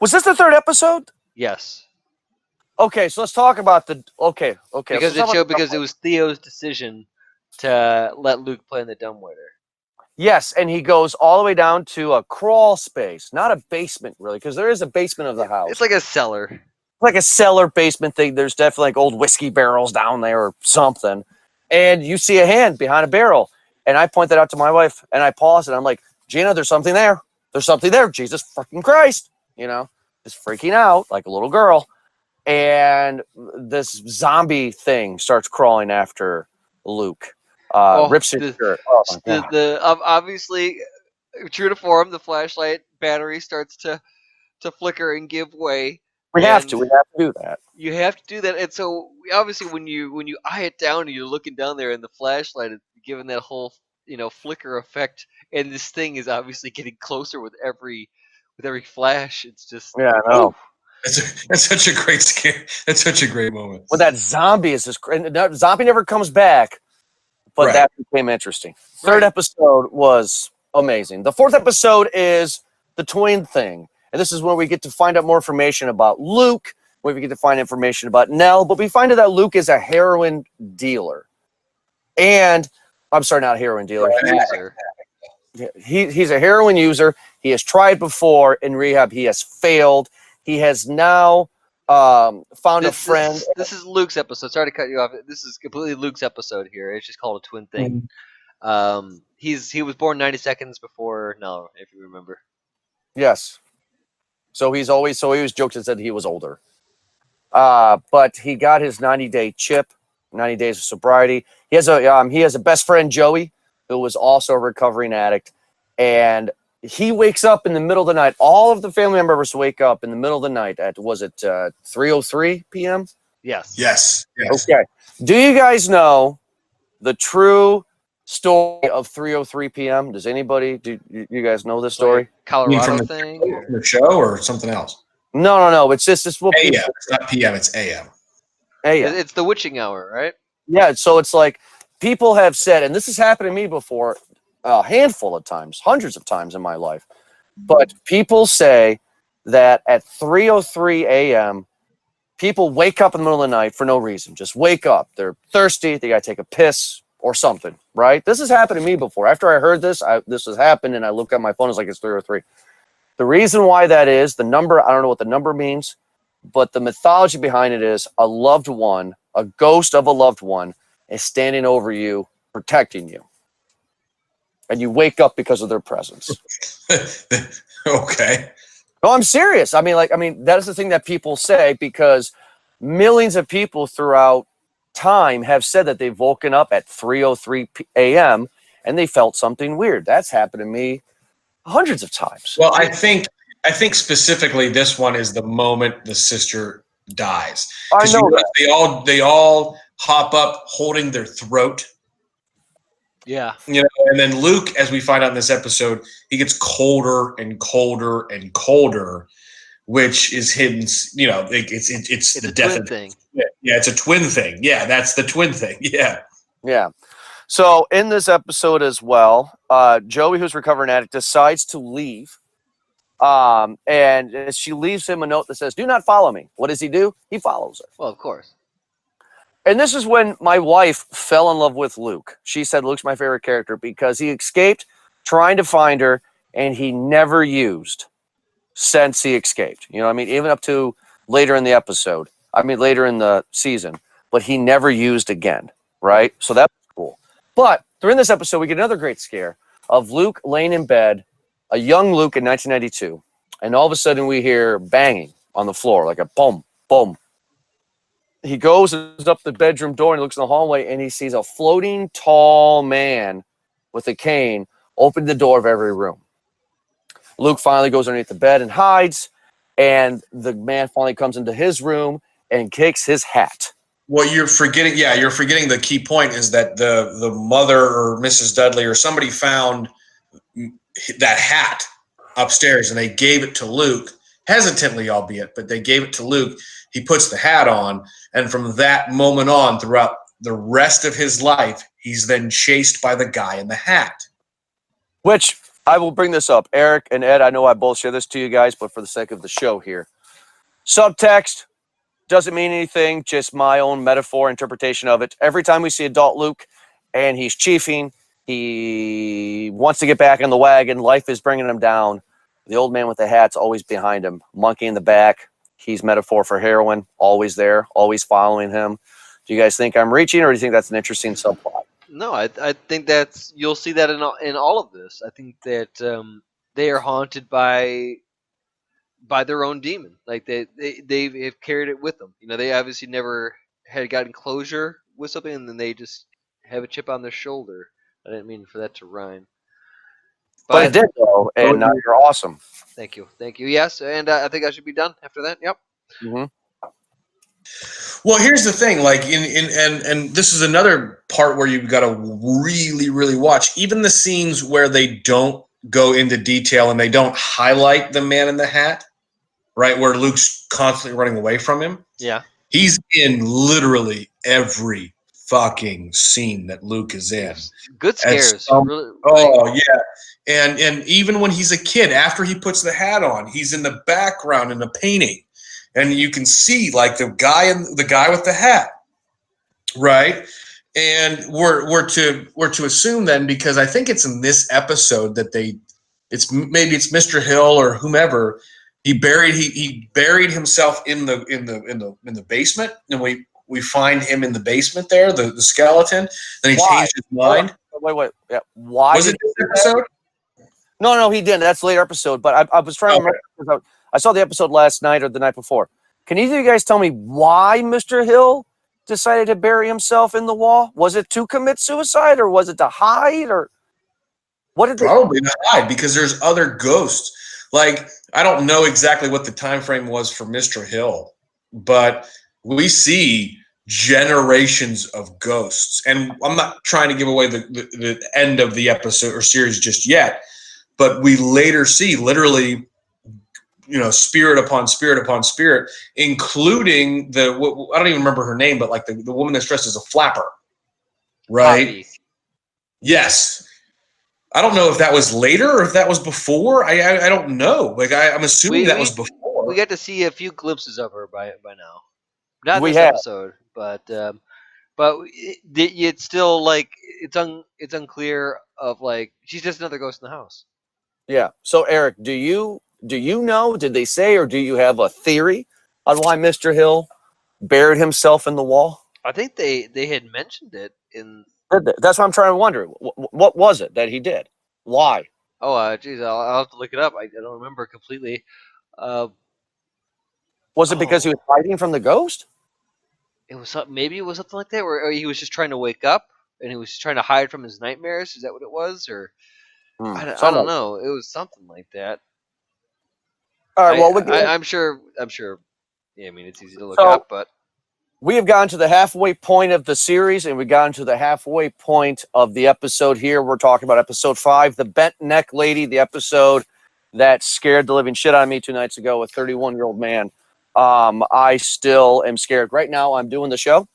Was this the third episode? Yes. Okay, so let's talk about the okay. Because it was Theo's decision to let Luke play in the dumbwaiter. Yes, and he goes all the way down to a crawl space, not a basement, really, because there is a basement of the house. It's like a cellar. Like a cellar basement thing. There's definitely like old whiskey barrels down there or something. And you see a hand behind a barrel. And I point that out to my wife, and I pause, and I'm like, Gina, there's something there. There's something there. Jesus fucking Christ. Just freaking out like a little girl. And this zombie thing starts crawling after Luke. Rips his shirt. Oh my God. Obviously, true to form, the flashlight battery starts to flicker and give way. We have to do that. You have to do that. And so obviously when you eye it down and you're looking down there in the flashlight, it's giving that whole flicker effect, and this thing is obviously getting closer with every flash. It's just I know. That's such a great scare. That's such a great moment. Well, that zombie is that zombie never comes back, but that became interesting. Third episode was amazing. The fourth episode is the twin thing. And this is where we get to find out more information about Luke where we get to find information about Nell, but we find out that Luke is a heroin dealer. And I'm sorry, not a heroin dealer. User. He's a heroin user. He has tried before in rehab. He has failed. He has now found a friend. This is Luke's episode. Sorry to cut you off. This is completely Luke's episode here. It's just called a twin thing. He was born 90 seconds before Nell, if you remember. Yes. So he was joked and said he was older. But he got his 90-day chip, 90 days of sobriety. He has a best friend, Joey, who was also a recovering addict. And he wakes up in the middle of the night. All of the family members wake up in the middle of the night at, was it 3:03 p.m.? Yes. Yes. Okay. Do you guys know the true story of 3:03 p.m.? Does anybody? Do you guys know this story? Like Colorado from thing? the show or something else? No. It's just this. AM. It's not PM. It's AM. It's the witching hour, right? Yeah. So it's like people have said, and this has happened to me before, a handful of times, hundreds of times in my life. But people say that at 3:03 a.m., people wake up in the middle of the night for no reason. Just wake up. They're thirsty. They got to take a piss or something, right? This has happened to me before. After I heard this, this has happened, and I look at my phone. It's like it's 3:03. The reason why that is, the number, I don't know what the number means, but the mythology behind it is a loved one, a ghost of a loved one, is standing over you, protecting you. And you wake up because of their presence. Okay. No, I'm serious. I mean, that is the thing that people say, because millions of people throughout time have said that they've woken up at 3:03 a.m. and they felt something weird. That's happened to me hundreds of times. Well, I think specifically this one is the moment the sister dies. I know that. They all hop up holding their throat. Yeah. You know, and then Luke, as we find out in this episode, he gets colder and colder and colder, which is hidden. You know, it's the twin thing. Yeah, it's a twin thing. Yeah, that's the twin thing. Yeah. Yeah. So in this episode as well, Joey, who's a recovering addict, decides to leave. And as she leaves him a note that says, "Do not follow me." What does he do? He follows her. Well, of course. And this is when my wife fell in love with Luke. She said Luke's my favorite character because he escaped trying to find her, and he never used since he escaped. You know what I mean? Even up to later in the episode. I mean, later in the season. But he never used again, right? So that's cool. But during this episode, we get another great scare of Luke laying in bed, a young Luke in 1992. And all of a sudden, we hear banging on the floor, like a boom, boom. He goes up the bedroom door and looks in the hallway, and he sees a floating tall man with a cane open the door of every room. Luke finally goes underneath the bed and hides, and the man finally comes into his room and kicks his hat. What you're forgetting, you're forgetting the key point is that the mother or Mrs. Dudley or somebody found that hat upstairs, and they gave it to Luke, hesitantly albeit, but they gave it to Luke. He puts the hat on, and from that moment on, throughout the rest of his life, he's then chased by the guy in the hat. Which, I will bring this up. Eric and Ed, I know I both share this to you guys, but for the sake of the show here. Subtext doesn't mean anything, just my own metaphor interpretation of it. Every time we see adult Luke and he's chiefing, he wants to get back in the wagon, life is bringing him down. The old man with the hat's always behind him, monkey in the back. He's metaphor for heroin, always there, always following him. Do you guys think I'm reaching, or do you think that's an interesting subplot? No, I think you'll see that in all of this. I think that they are haunted by their own demon. Like they've carried it with them. You know, they obviously never had gotten closure with something, and then they just have a chip on their shoulder. I didn't mean for that to rhyme. But it did, though, and you're awesome. Thank you. Yes, and I think I should be done after that. Yep. Mm-hmm. Well, here's the thing, like, and this is another part where you've got to really, really watch. Even the scenes where they don't go into detail and they don't highlight the man in the hat, right, where Luke's constantly running away from him. Yeah. He's in literally every fucking scene that Luke is in. Good scares. Really, oh, yeah. And even when he's a kid, after he puts the hat on, he's in the background in a painting. and you can see like the guy with the hat, right? And we're to assume then, because I think it's in this episode that it's Mr. Hill or whomever. He buried himself in the basement, and we find him in the basement there, the skeleton. Then he changed his mind. Wait. Yeah. Why was it this episode? No, he didn't. That's a later episode. But I was trying to remember. Because I saw the episode last night or the night before. Can either of you guys tell me why Mr. Hill decided to bury himself in the wall? Was it to commit suicide, or was it to hide, or what did they? Probably to hide, because there's other ghosts. Like, I don't know exactly what the time frame was for Mr. Hill, but we see generations of ghosts. And I'm not trying to give away the end of the episode or series just yet, but we later see literally, spirit upon spirit upon spirit, including I don't even remember her name, but like the woman that's dressed as a flapper, right? Poppy. Yes. I don't know if that was later or if that was before. I don't know. Like I'm assuming that was before. We got to see a few glimpses of her by now. Not We this have. episode, but it's still like it's unclear of like she's just another ghost in the house. Yeah. So Eric, do you know? Did they say, or do you have a theory on why Mr. Hill buried himself in the wall? I think they had mentioned it in. That's what I'm trying to wonder. What was it that he did? Why? Oh, geez, I'll have to look it up. I don't remember completely. Was it because he was hiding from the ghost? It was maybe it was something like that, where he was just trying to wake up and he was trying to hide from his nightmares. Is that what it was, or I don't know. It was something like that. All right. Well, I'm sure. Yeah, I mean, it's easy to look up, but we have gotten to the halfway point of the series, and we've gotten to the halfway point of the episode here. We're talking about episode 5, the Bent Neck Lady, the episode that scared the living shit out of me 2 nights ago, a 31-year-old man. I still am scared. Right now, I'm doing the show,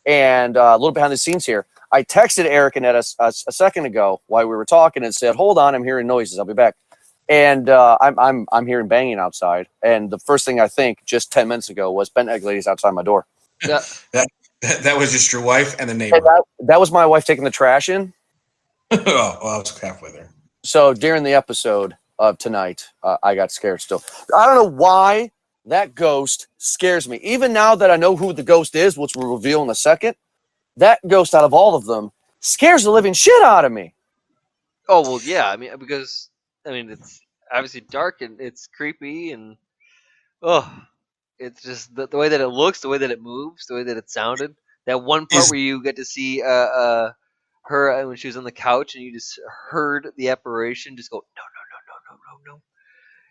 and a little behind the scenes here. I texted Eric and Ed a second ago while we were talking and said, "Hold on, I'm hearing noises. I'll be back." And I'm hearing banging outside. And the first thing I think just 10 minutes ago was Bent Neck Lady's outside my door. yeah. That was just your wife and the neighbor. And that was my wife taking the trash in. Oh, well, I was halfway there. So during the episode of tonight, I got scared still. I don't know why that ghost scares me. Even now that I know who the ghost is, which we'll reveal in a second, that ghost out of all of them scares the living shit out of me. Oh well, yeah. I mean, because it's obviously dark and it's creepy and it's just the way that it looks, the way that it moves, the way that it sounded. That one part where you get to see her when she was on the couch and you just heard the apparition just go no.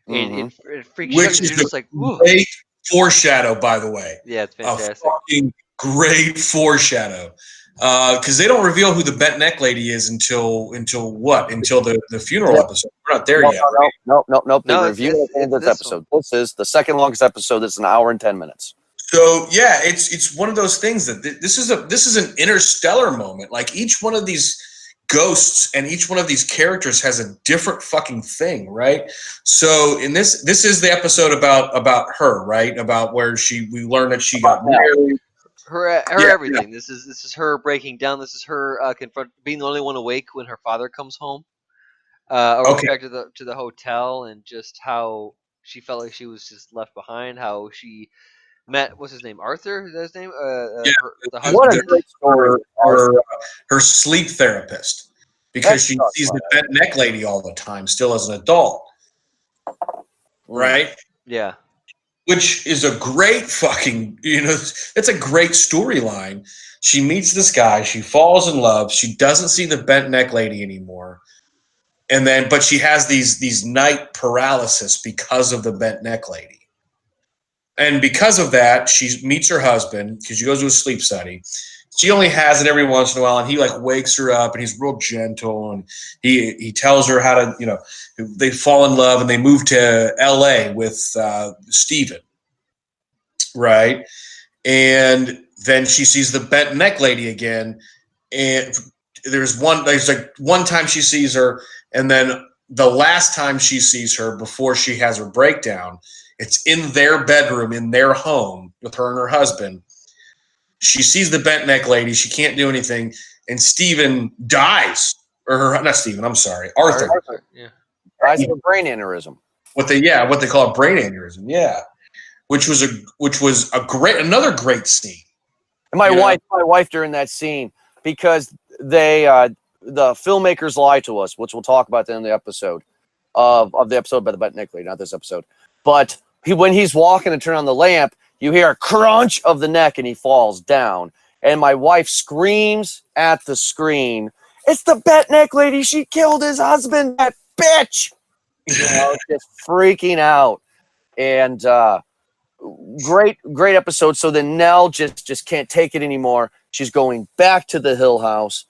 And it freaks you out. Which is You're just like, ooh. great foreshadow, by the way. Yeah, it's A fantastic. fucking great foreshadow. Because they don't reveal who the Bent Neck Lady is until what? Until the funeral episode. We're not there yet. Nope. No, The review at the end of this episode. This is the second longest episode. It's an hour and 10 minutes. So yeah, it's one of those things that this is an interstellar moment. Like each one of these ghosts and each one of these characters has a different fucking thing, right? So in this is the episode about her, right? About where we learn that she got married. Her everything. Yeah. This is her breaking down. This is her being the only one awake when her father comes home. Back to the hotel, and just how she felt like she was just left behind. How she met, what's his name? Arthur? Is that his name? The husband. What a great story. Her sleep therapist, because she sees the Bent Neck Lady all the time, still as an adult, right? Yeah. Which is a great fucking, it's a great storyline. She meets this guy, she falls in love, she doesn't see the Bent Neck Lady anymore, but she has these night paralysis because of the Bent Neck Lady. And because of that, she meets her husband, because she goes to a sleep study. She only has it every once in a while, and he like wakes her up, and he's real gentle, and he tells her how to, they fall in love, and they move to L.A. with Steven, right? And then she sees the Bent Neck Lady again, and there's like one time she sees her, and then the last time she sees her before she has her breakdown It's in their bedroom, in their home, with her and her husband. She sees the bent neck lady. She can't do anything, and Steven dies. Not Steven. I'm sorry, Arthur. Yeah. Dies of a brain aneurysm. What they call a brain aneurysm. Yeah, which was another great scene. And my wife during that scene, because they the filmmakers lied to us, which we'll talk about in the episode of the episode by the bent neck lady, not this episode. But when he's walking and turn on the lamp, you hear a crunch of the neck and he falls down. And my wife screams at the screen, "It's the bent neck lady. She killed his husband, that bitch." Just freaking out. And great episode. So then Nell just can't take it anymore. She's going back to the Hill House.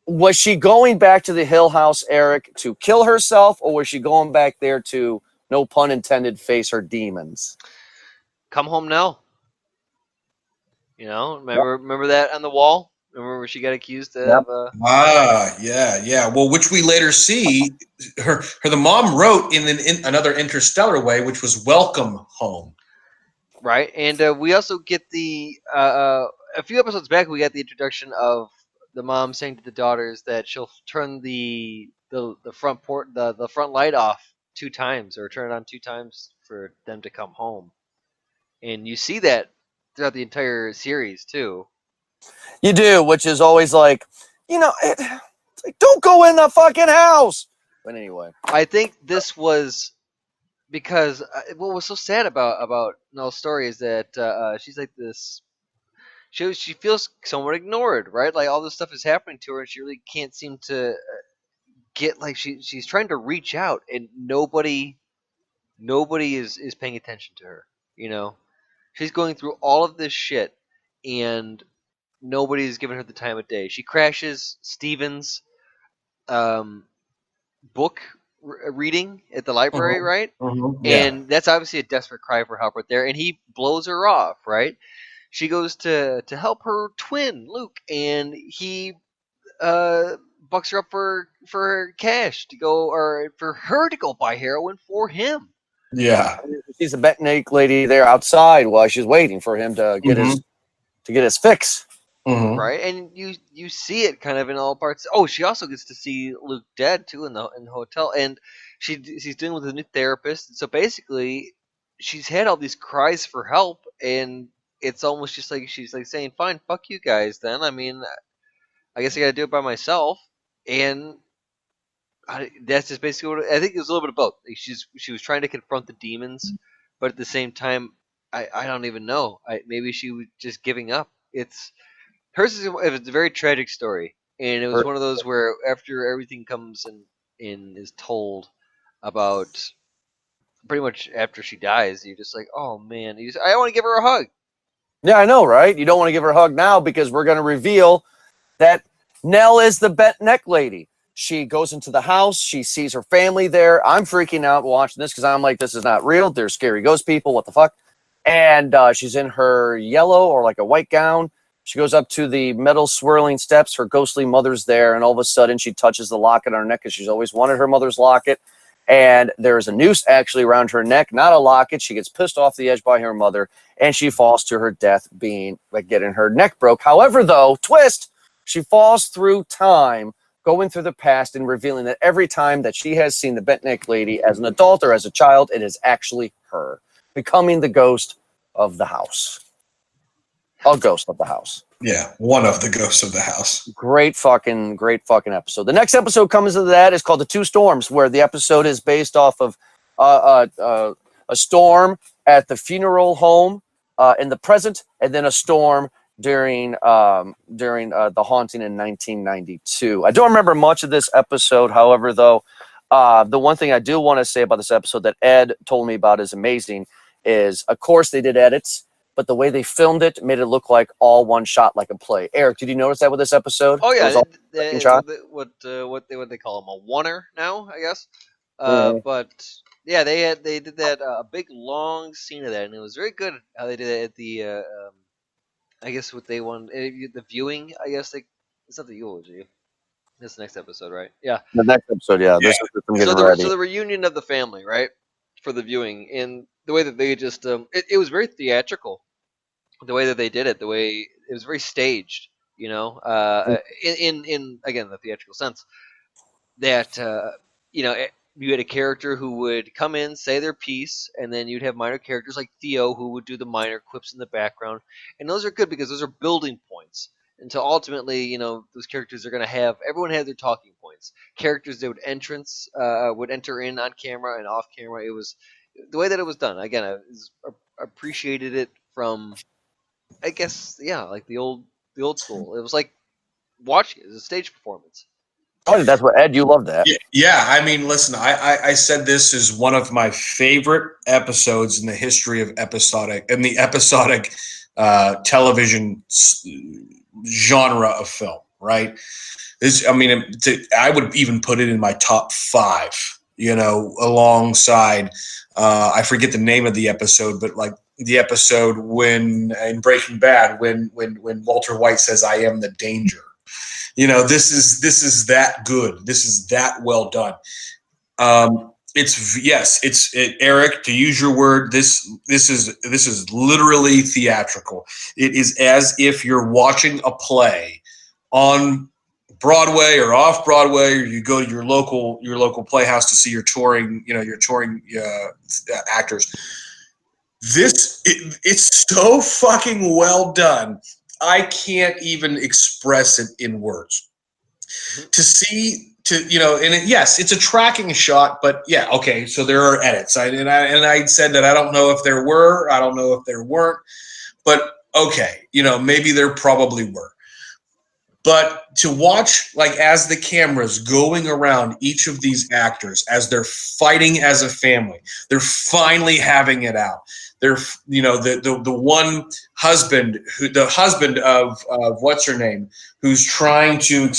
Was she going back to the Hill House, Eric, to kill herself, or was she going back there to, no pun intended, face her demons? Come home now. Remember that on the wall? Remember where she got accused of? Yeah. Well, which we later see the mom wrote in another interstellar way, which was "Welcome home." Right, and we also get a few episodes back. We got the introduction of the mom saying to the daughters that she'll turn the front light off 2 times, or turn it on 2 times for them to come home. And you see that throughout the entire series too. You do, which is always like, it's like, don't go in the fucking house. But anyway, I think this was because what was so sad about Nell's story is that she's like this. She feels somewhat ignored, right? Like all this stuff is happening to her, and she really can't seem to get, like, she's trying to reach out, and nobody is paying attention to her. She's going through all of this shit, and nobody's giving her the time of day. She crashes Steven's book reading at the library, right? Yeah. And that's obviously a desperate cry for help right there. And he blows her off, right? She goes to help her twin, Luke, and he bucks her up for cash to go, or for her to go buy heroin for him. Yeah. She's a bent neck lady there outside while she's waiting for him to get his fix. Mm-hmm. Right, and you see it kind of in all parts. Oh, she also gets to see Luke dead too in the hotel, and she's dealing with a new therapist. So basically, she's had all these cries for help, and it's almost just like she's like saying, "Fine, fuck you guys." Then I mean, I guess I got to do it by myself, and that's just basically what I think. It was a little bit of both. Like she was trying to confront the demons, but at the same time, I don't even know. Maybe she was just giving up. Hers is a very tragic story, and it was one of those where after everything comes and is told about, pretty much after she dies, you're just like, oh man, I want to give her a hug. Yeah, I know, right? You don't want to give her a hug now because we're going to reveal that Nell is the bent neck lady. She goes into the house. She sees her family there. I'm freaking out watching this because I'm like, this is not real. They're scary ghost people. What the fuck? And she's in her yellow or like a white gown. She goes up to the metal swirling steps. Her ghostly mother's there. And all of a sudden she touches the locket on her neck because she's always wanted her mother's locket. And there's a noose actually around her neck, not a locket. She gets pissed off the edge by her mother, and she falls to her death, being like getting her neck broke. However, though, twist, she falls through time, going through the past and revealing that every time that she has seen the bent neck lady as an adult or as a child, it is actually her, becoming the ghost of the house. A ghost of the house. Yeah, one of the ghosts of the house. Great fucking episode. The next episode comes into that is called The Two Storms, where the episode is based off of a storm at the funeral home in the present, and then a storm during the haunting in 1992. I don't remember much of this episode. However, though, the one thing I do want to say about this episode that Ed told me about is amazing is, of course, they did edits, but the way they filmed it made it look like all one shot, like a play. Eric, did you notice that with this episode? Oh yeah, what they call them, a oneer now, I guess. Mhm. But yeah, they did that a big long scene of that, and it was very good how they did it at the I guess what they wanted, the viewing. I guess it's not the eulogy. This next episode, right? Yeah. The next episode, yeah. This is them getting ready. So the reunion of the family, right, for the viewing, and the way that they just it was very theatrical. The way that they did it, the way it was very staged. In again the theatrical sense that you had a character who would come in, say their piece, and then you'd have minor characters like Theo who would do the minor quips in the background, and those are good because those are building points until ultimately, those characters are going to have everyone had their talking points. Characters that would enter in on camera and off camera. It was the way that it was done. Again, I appreciated it from, I guess, yeah, like the old school. It was like watching it as a stage performance. Oh, that's what Ed. You love that. Yeah. I mean, listen, I said this is one of my favorite episodes in the history of episodic television genre of film. Right? I would even put it in my top 5. Alongside, I forget the name of the episode, but like the episode when in Breaking Bad, when Walter White says, "I am the danger." This is that good. This is that well done. It's Eric, to use your word. This is literally theatrical. It is as if you're watching a play on Broadway or off Broadway, or you go to your local playhouse to see your touring actors. It's so fucking well done. I can't even express it in words. Yes, it's a tracking shot, but yeah, okay. So there are edits. I said that I don't know if there were, I don't know if there weren't, but okay, maybe there probably were. But to watch, like, as the camera's going around each of these actors as they're fighting as a family, they're finally having it out. They're, the one husband the husband of what's her name, who's trying to,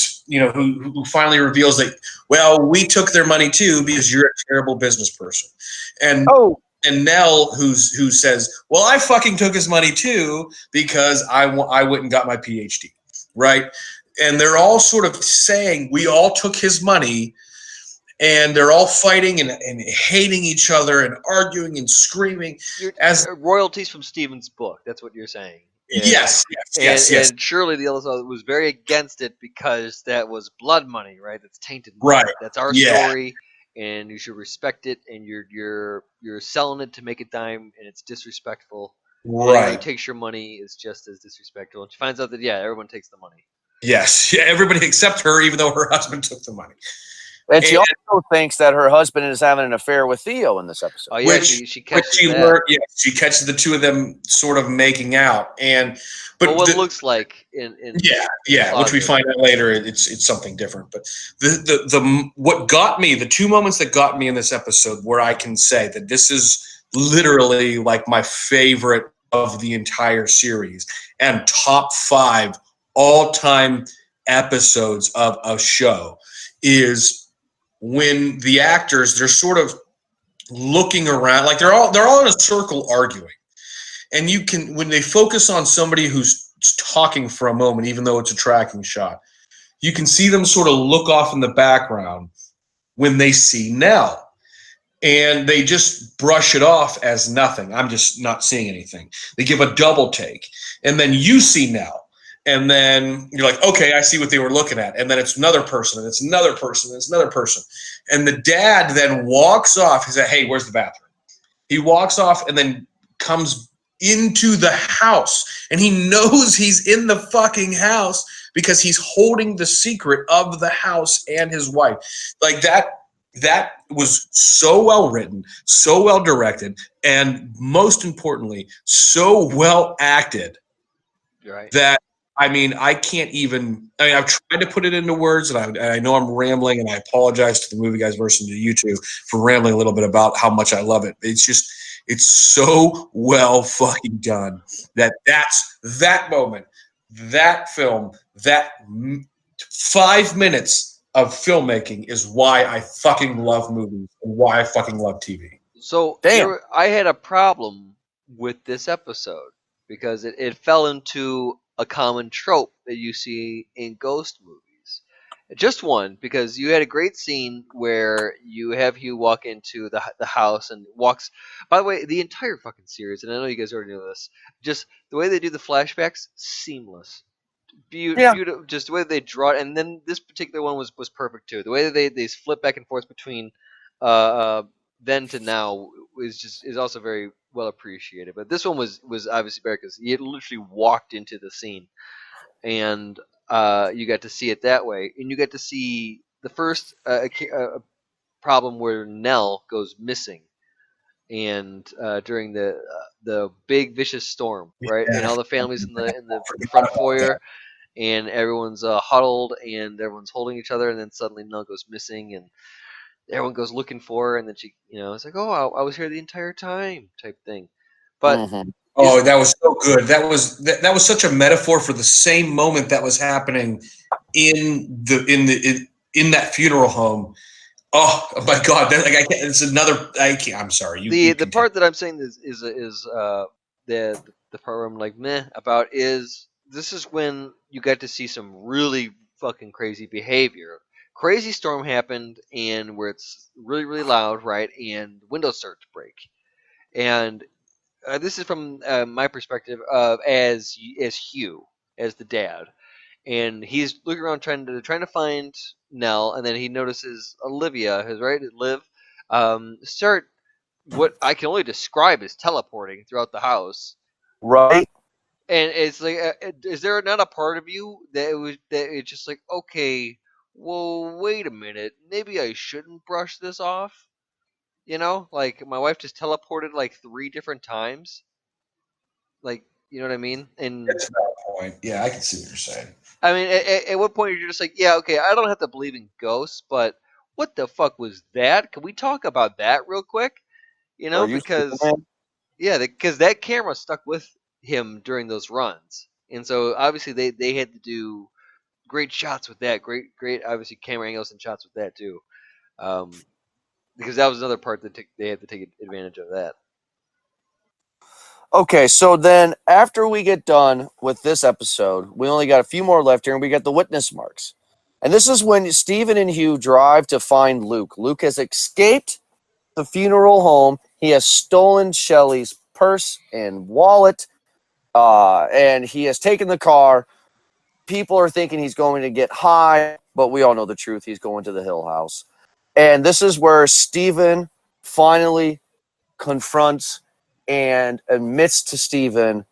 who finally reveals that, well, we took their money too because you're a terrible business person. And Nell, who says, well, I fucking took his money too because I went and got my PhD. Right. And they're all sort of saying, we all took his money, and they're all fighting and hating each other and arguing and screaming. As royalties from Stephen's book. That's what you're saying. Yes. And surely the other side was very against it because that was blood money, right? That's tainted money. Right. That's our story, and you should respect it. And you're selling it to make a dime, and it's disrespectful. Right. And who takes your money is just as disrespectful. And she finds out that everyone takes the money. Yes, everybody except her, even though her husband took the money. And she also thinks that her husband is having an affair with Theo in this episode. Oh yeah, she catches that. She catches the two of them sort of making out, but what looks like in which we find out later, it's something different. But what got me, the 2 moments that got me in this episode, where I can say that this is literally like my favorite of the entire series and top 5 all-time episodes of a show, is when the actors, they're sort of looking around, like they're all in a circle arguing, and when they focus on somebody who's talking for a moment, even though it's a tracking shot, you can see them sort of look off in the background when they see Nell, and they just brush it off as nothing. I'm just not seeing anything. They give a double take, and then you see Nell. And then you're like, okay, I see what they were looking at. And then it's another person, and it's another person, and it's another person. And the dad then walks off. He said, hey, where's the bathroom? He walks off and then comes into the house. And he knows he's in the fucking house because he's holding the secret of the house and his wife. Like that was so well written, so well directed, and most importantly, so well acted. Right. That, I can't even. I've tried to put it into words, and I know I'm rambling, and I apologize to the movie guys versus to you two for rambling a little bit about how much I love it. It's so well fucking done that's that moment, that film, that 5 minutes of filmmaking is why I fucking love movies and why I fucking love TV. So I had a problem with this episode because it fell into a common trope that you see in ghost movies. Just one, because you had a great scene where you have Hugh walk into the house and walks. By the way, the entire fucking series, and I know you guys already know this, just the way they do the flashbacks, seamless. Yeah. Beautiful, just the way they draw it, and then this particular one was perfect too. The way that they flip back and forth between uh, uh, then to now is also very well appreciated. But this one was obviously better because he had literally walked into the scene, and you got to see it that way, and you got to see the first problem where Nell goes missing, and during the big vicious storm, right? And Yeah. all the families in the I forgot front about that. foyer, and everyone's huddled, and everyone's holding each other, and then suddenly Nell goes missing, and everyone goes looking for her, and then she, it's like, oh, I was here the entire time, type thing. But Mhm. Oh, that was so good. That was such a metaphor for the same moment that was happening in that funeral home. Oh my God! That, like I can't. It's another. I can't. I'm sorry. You the continue. part that I'm saying is the part where I'm like meh about is this is when you got to see some really fucking crazy behavior. Crazy storm happened, and where it's really really loud, right? And windows start to break, and this is from my perspective of as Hugh, as the dad, and he's looking around trying to find Nell, and then he notices Olivia, who's right, Liv, start what I can only describe as teleporting throughout the house. Right. And it's like, is there not a part of you that it's just like, okay, well, wait a minute, maybe I shouldn't brush this off? Like my wife just teleported like 3 different times. Like, you know what I mean? And That's a valid point. Yeah, I can see what you're saying. I mean, at what point you're just like, yeah, okay, I don't have to believe in ghosts, but what the fuck was that? Can we talk about that real quick? Are you Because Superman? yeah, because that camera stuck with him during those runs, and so obviously they had to do great shots with that, great obviously camera angles and shots with that too, um, because that was another part that they had to take advantage of that. Okay, so then after we get done with this episode, we only got a few more left here, and we got the witness marks. And this is when Stephen and Hugh drive to find Luke. Luke has escaped the funeral home. He has stolen Shelley's purse and wallet, and he has taken the car. People are thinking he's going to get high, but we all know the truth. He's going to the Hill House. And this is where Stephen finally confronts and admits to Stephen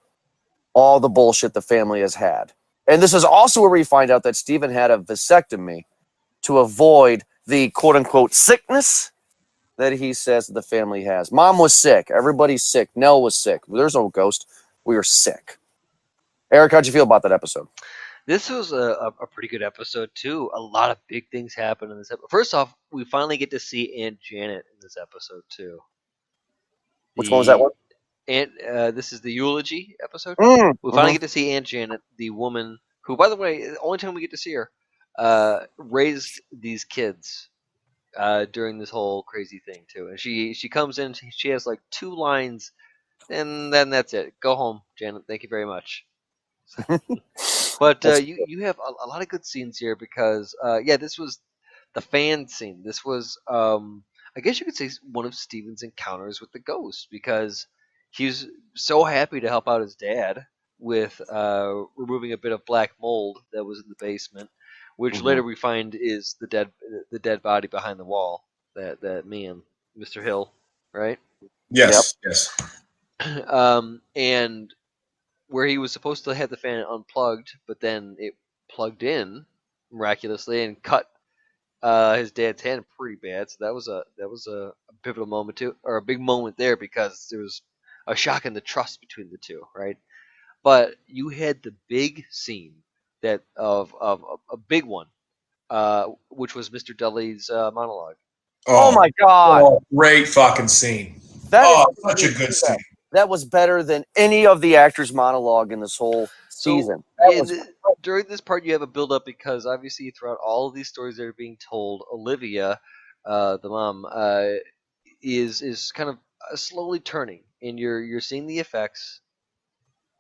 all the bullshit the family has had. And this is also where we find out that Stephen had a vasectomy to avoid the quote unquote sickness that he says the family has. Mom was sick. Everybody's sick. Nell was sick. There's no ghost. We were sick. Eric, how'd you feel about that episode? This was a pretty good episode too. A lot of big things happen in this episode. First off, we finally get to see Aunt Janet in this episode too. Which one was that one? This is the eulogy episode. Mm, We finally get to see Aunt Janet, the woman who, by the way, the only time we get to see her, raised these kids during this whole crazy thing too. And she comes in, she has like 2 lines, and then that's it. Go home, Janet. Thank you very much. But That's- you have a lot of good scenes here because this was the fan scene. This was I guess you could say one of Steven's encounters with the ghost because he's so happy to help out his dad with removing a bit of black mold that was in the basement, which later we find is the dead body behind the wall. That man, Mr. Hill, right? Yes, yes. And where he was supposed to have the fan unplugged, but then it plugged in miraculously and cut his dad's hand pretty bad. So that was a pivotal moment too, or a big moment there because there was a shock in the trust between the two, right? But you had the big scene that of a big one, which was Mr. Dudley's monologue. oh my God. Oh, great fucking scene. That Oh, is- such a good scene. That was better than any of the actors' monologue in this whole season. That was During this part, you have a build up because obviously throughout all of these stories that are being told, Olivia, the mom, is kind of slowly turning, and you're seeing the effects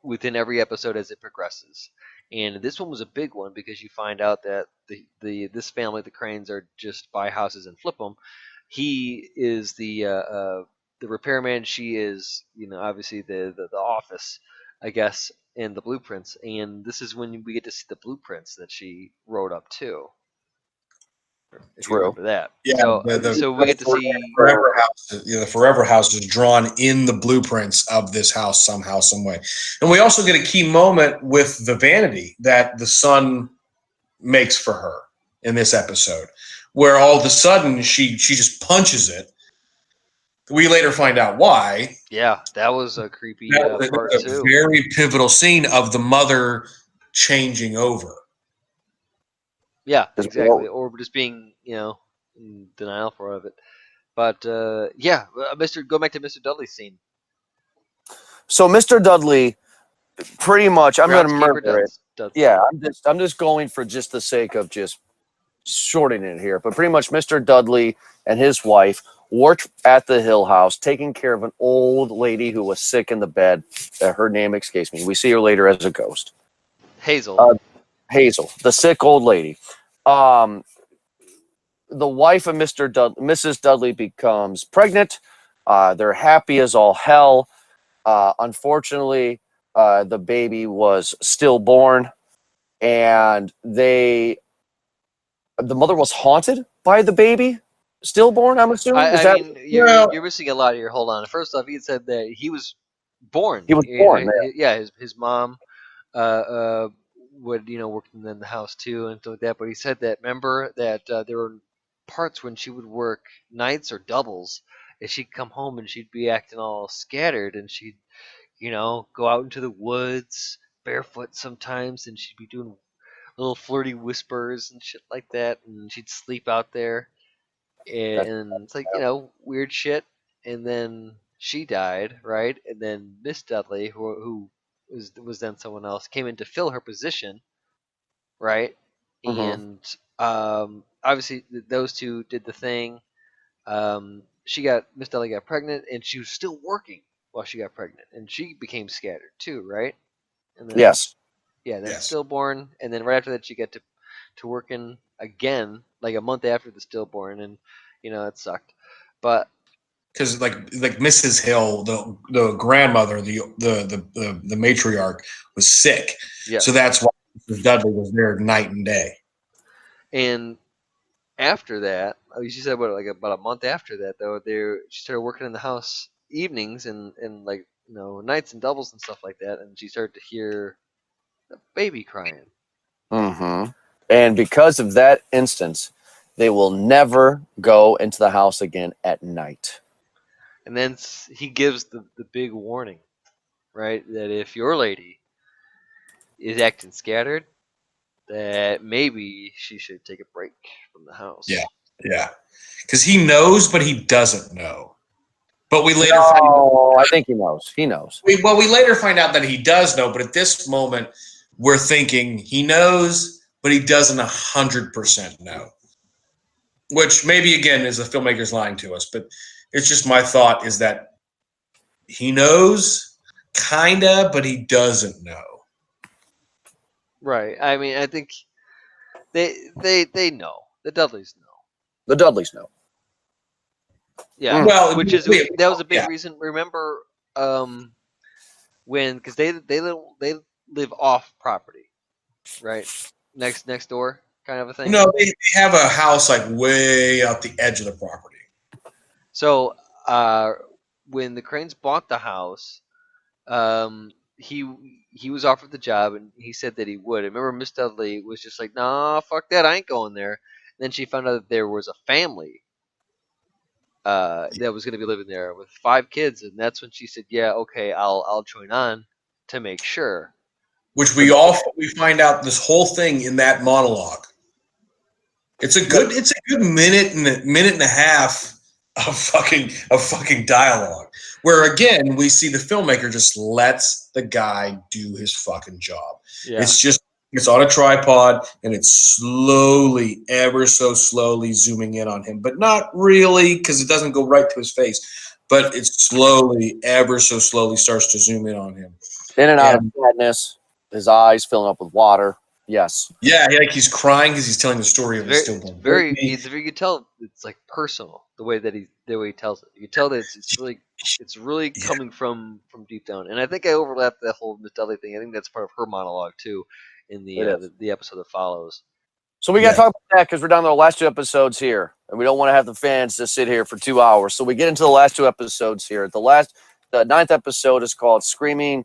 within every episode as it progresses. And this one was a big one because you find out that this family, the Cranes, are just buy houses and flip them. He is the repairman. She is, obviously the office, I guess, and the blueprints. And this is when we get to see the blueprints that she wrote up too. If you True. remember that. Yeah, So we get to see Forever House. The Forever House is drawn in the blueprints of this house somehow, some way, and we also get a key moment with the vanity that the son makes for her in this episode, where all of a sudden she just punches it. We later find out why. Yeah, that was a creepy That part was a too. very pivotal scene of the mother changing over. Yeah, As exactly. well. Or just being, in denial for of it. But go back to Mr. Dudley's scene. So Mr. Dudley, pretty much, I'm going to Groundskeeper murder it. Dudley. Yeah, I'm just going for just the sake of just shortening it here. But pretty much, Mr. Dudley and his wife worked at the Hill House, taking care of an old lady who was sick in the bed. Her name escapes me. We see her later as a ghost. Hazel. Hazel, the sick old lady. The wife of Mrs. Dudley becomes pregnant. They're happy as all hell. Unfortunately, the baby was stillborn, and the mother was haunted by the baby stillborn. I'm assuming. You're missing a lot here. Hold on. First off, he said that he was born. He was born. Yeah, his mom would work in the house too and stuff like that. But he said that, remember that there were parts when she would work nights or doubles, and she'd come home and she'd be acting all scattered, and she'd go out into the woods barefoot sometimes, and she'd be doing little flirty whispers and shit like that, and she'd sleep out there, and it's like weird shit. And then she died, right? And then Miss Dudley, who was then someone else, came in to fill her position, right? Mhm. And obviously those two did the thing. Miss Dudley got pregnant, and she was still working while she got pregnant, and she became scattered too, right? And then, Yes. Yeah, then Yes. stillborn, and then right after that she got to working again, like a month after the stillborn, and it sucked. But Because like Mrs. Hill, the grandmother, the matriarch was sick, yeah, so that's why Mrs. Dudley was there night and day. and after that, she said about a month after that though, she started working in the house evenings and like nights and doubles and stuff like that, and she started to hear the baby crying. Mm-hmm. And because of that instance, they will never go into the house again at night. And then he gives the big warning, right? That if your lady is acting scattered, that maybe she should take a break from the house. Yeah, because he knows, but he doesn't know. But we later I think he knows. He knows. we later find out that he does know. But at this moment, we're thinking he knows, but he doesn't 100% know. Which maybe again is the filmmakers lying to us, but it's just my thought is that he knows, kinda, but he doesn't know. Right. I mean, I think they know. The Dudleys know. The Dudleys know. Yeah. Well, that was a big yeah. reason. Remember, because they live off property, right? Next door, kind of a thing. No, they have a house like way out the edge of the property. So, when the Cranes bought the house, he was offered the job, and he said that he would. I remember Miss Dudley was just like, "Nah, fuck that, I ain't going there." And then she found out that there was a family that was going to be living there with 5 kids, and that's when she said, "Yeah, okay, I'll join on to make sure." Which we find out this whole thing in that monologue. It's a good minute and a half of fucking dialogue. Where again we see the filmmaker just lets the guy do his fucking job. Yeah. It's on a tripod and it's slowly, ever so slowly zooming in on him, but not really because it doesn't go right to his face. But it slowly, ever so slowly starts to zoom in on him. In and out of sadness. his eyes filling up with water. Yes. Yeah, he's crying because he's telling the story of his Very, stillborn very. baby. You can tell it's like personal the way he tells it. You can tell that it's really Yeah. coming from deep down. And I think I overlapped that whole Miss Dudley thing. I think that's part of her monologue too, in It is. the episode that follows. So we got to Yeah. talk about that because we're down to the last 2 episodes here, and we don't want to have the fans just sit here for 2 hours. So we get into the last 2 episodes here. The 9th episode is called "Screaming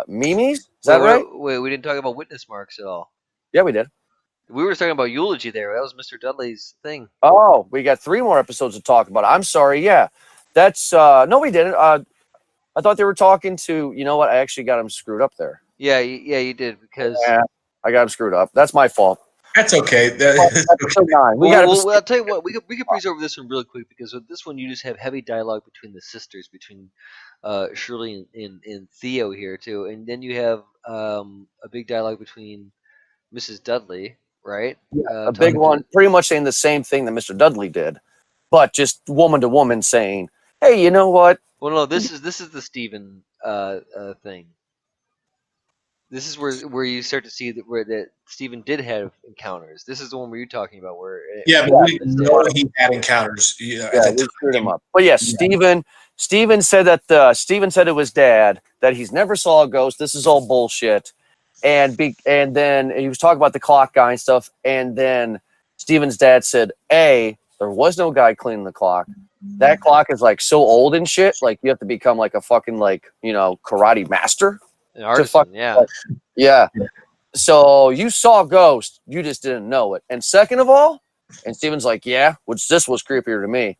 Mimis." Is that right? Wait, we didn't talk about witness marks at all. Yeah, we did. We were talking about eulogy there. That was Mr. Dudley's thing. Oh, we got 3 more episodes to talk about. I'm sorry. Yeah, that's no, we didn't. I thought they were talking to. You know what? I actually got them screwed up there. Yeah, you did because. Yeah, I got them screwed up. That's my fault. That's okay. Episode 9. Well, I'll tell you what. We could breeze over this one really quick because with this one you just have heavy dialogue between the sisters, between Shirley and Theo here too, and then you have a big dialogue between Mrs. Dudley, right? A big one, pretty much saying the same thing that Mr. Dudley did, but just woman to woman saying, "Hey, you know what? Well, no, this is the Stephen thing. This is where you start to see that Stephen did have encounters. This is the one where you're talking about where. Yeah, but we didn't know he had encounters. Yeah, we screwed him up." But yes, Stephen said that Stephen said to his dad that he's never saw a ghost. This is all bullshit. And then he was talking about the clock guy and stuff. And then Stephen's dad said, "A, there was no guy cleaning the clock. That clock is like so old and shit. Like you have to become like a fucking karate master." An artisan, yeah. Yeah. So you saw a ghost, you just didn't know it. And second of all, and Steven's like, "Yeah," which this was creepier to me.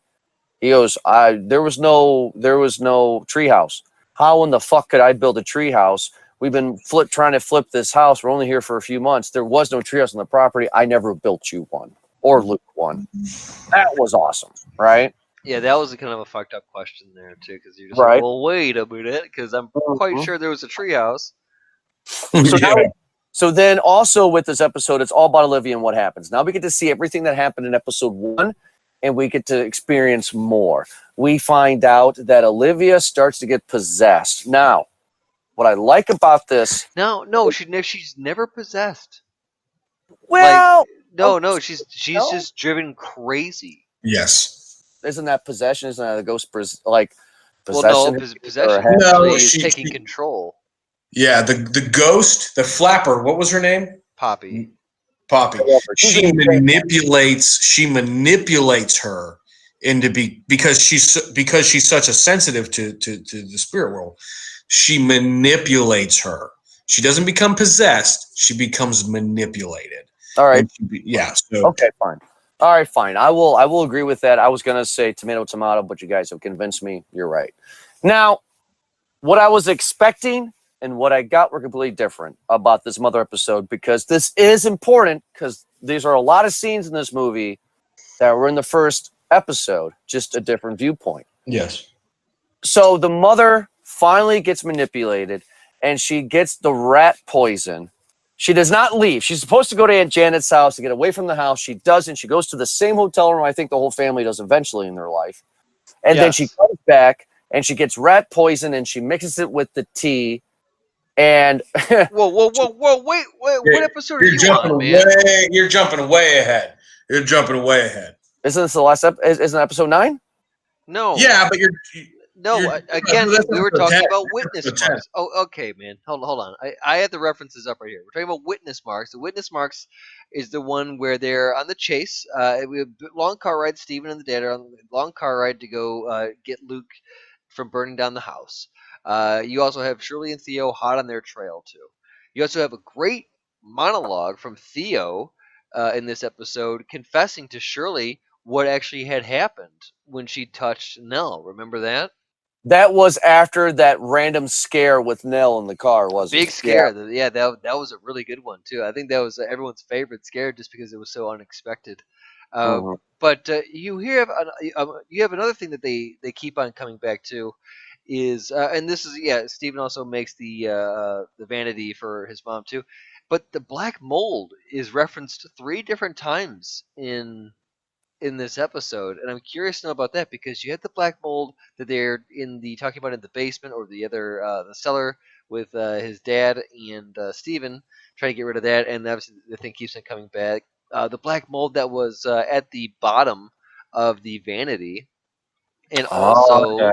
He goes, there was no treehouse. How in the fuck could I build a treehouse? We've been trying to flip this house. We're only here for a few months. There was no treehouse on the property. I never built you one or Luke one. That was awesome, right? Yeah, that was a kind of a fucked up question there too, because you're just Right. like, well, wait a minute, because I'm quite sure there was a treehouse. So then also with this episode, it's all about Olivia and what happens. Now we get to see everything that happened in episode 1, and we get to experience more. We find out that Olivia starts to get possessed. Now, what I like about this, No, she's never possessed. well, No, she's no? just driven crazy. Yes. isn't that possession? Isn't that a ghost possession? Well, no, possession her head? No, actually is she- taking she- control. Yeah, the ghost, the flapper, what was her name? Poppy. Poppy. She's She insane. manipulates her into because she's such a sensitive to the spirit world. She manipulates her. She doesn't become possessed, she becomes manipulated. All right. Yeah, so Okay, fine. All right, fine. I will agree with that. I was gonna say tomato, but you guys have convinced me. You're right. Now, what I was expecting and what I got were completely different about this mother episode, because this is important, because these are a lot of scenes in this movie that were in the first episode, just a different viewpoint. yes. So the mother finally gets manipulated and she gets the rat poison. She does not leave. She's supposed to go to Aunt Janet's house to get away from the house. She doesn't. She goes to the same hotel room I think the whole family does eventually in their life. And then she comes back and she gets rat poison and she mixes it with the tea. And Whoa, wait, what episode are You're you jumping on, man? you're jumping way ahead. You're jumping way ahead. isn't this the last episode? Isn't episode 9? No. Yeah, but No, You're- again, that's we were episode talking 10. about witness Episode 10. marks. Oh, okay, man. Hold on. I had the references up right here. We're talking about witness marks. The witness marks is the one where they're on the chase. We have a long car ride. Stephen and the dad are on a long car ride to go get Luke from burning down the house. You also have Shirley and Theo hot on their trail, too. You also have a great monologue from Theo in this episode confessing to Shirley what actually had happened when she touched Nell. Remember that? That was after that random scare with Nell in the car, wasn't Big it? scare. Yeah, that was a really good one too. I think that was everyone's favorite scare just because it was so unexpected. Mhm. But you have another thing that they keep on coming back to is and this is Stephen also makes the vanity for his mom too, but the black mold is referenced 3 different times in this episode, and I'm curious to know about that because you had the black mold that they're talking about in the basement or the other the cellar with his dad and Steven, trying to get rid of that, and obviously the thing keeps on coming back. The black mold that was at the bottom of the vanity, and Oh, also yeah.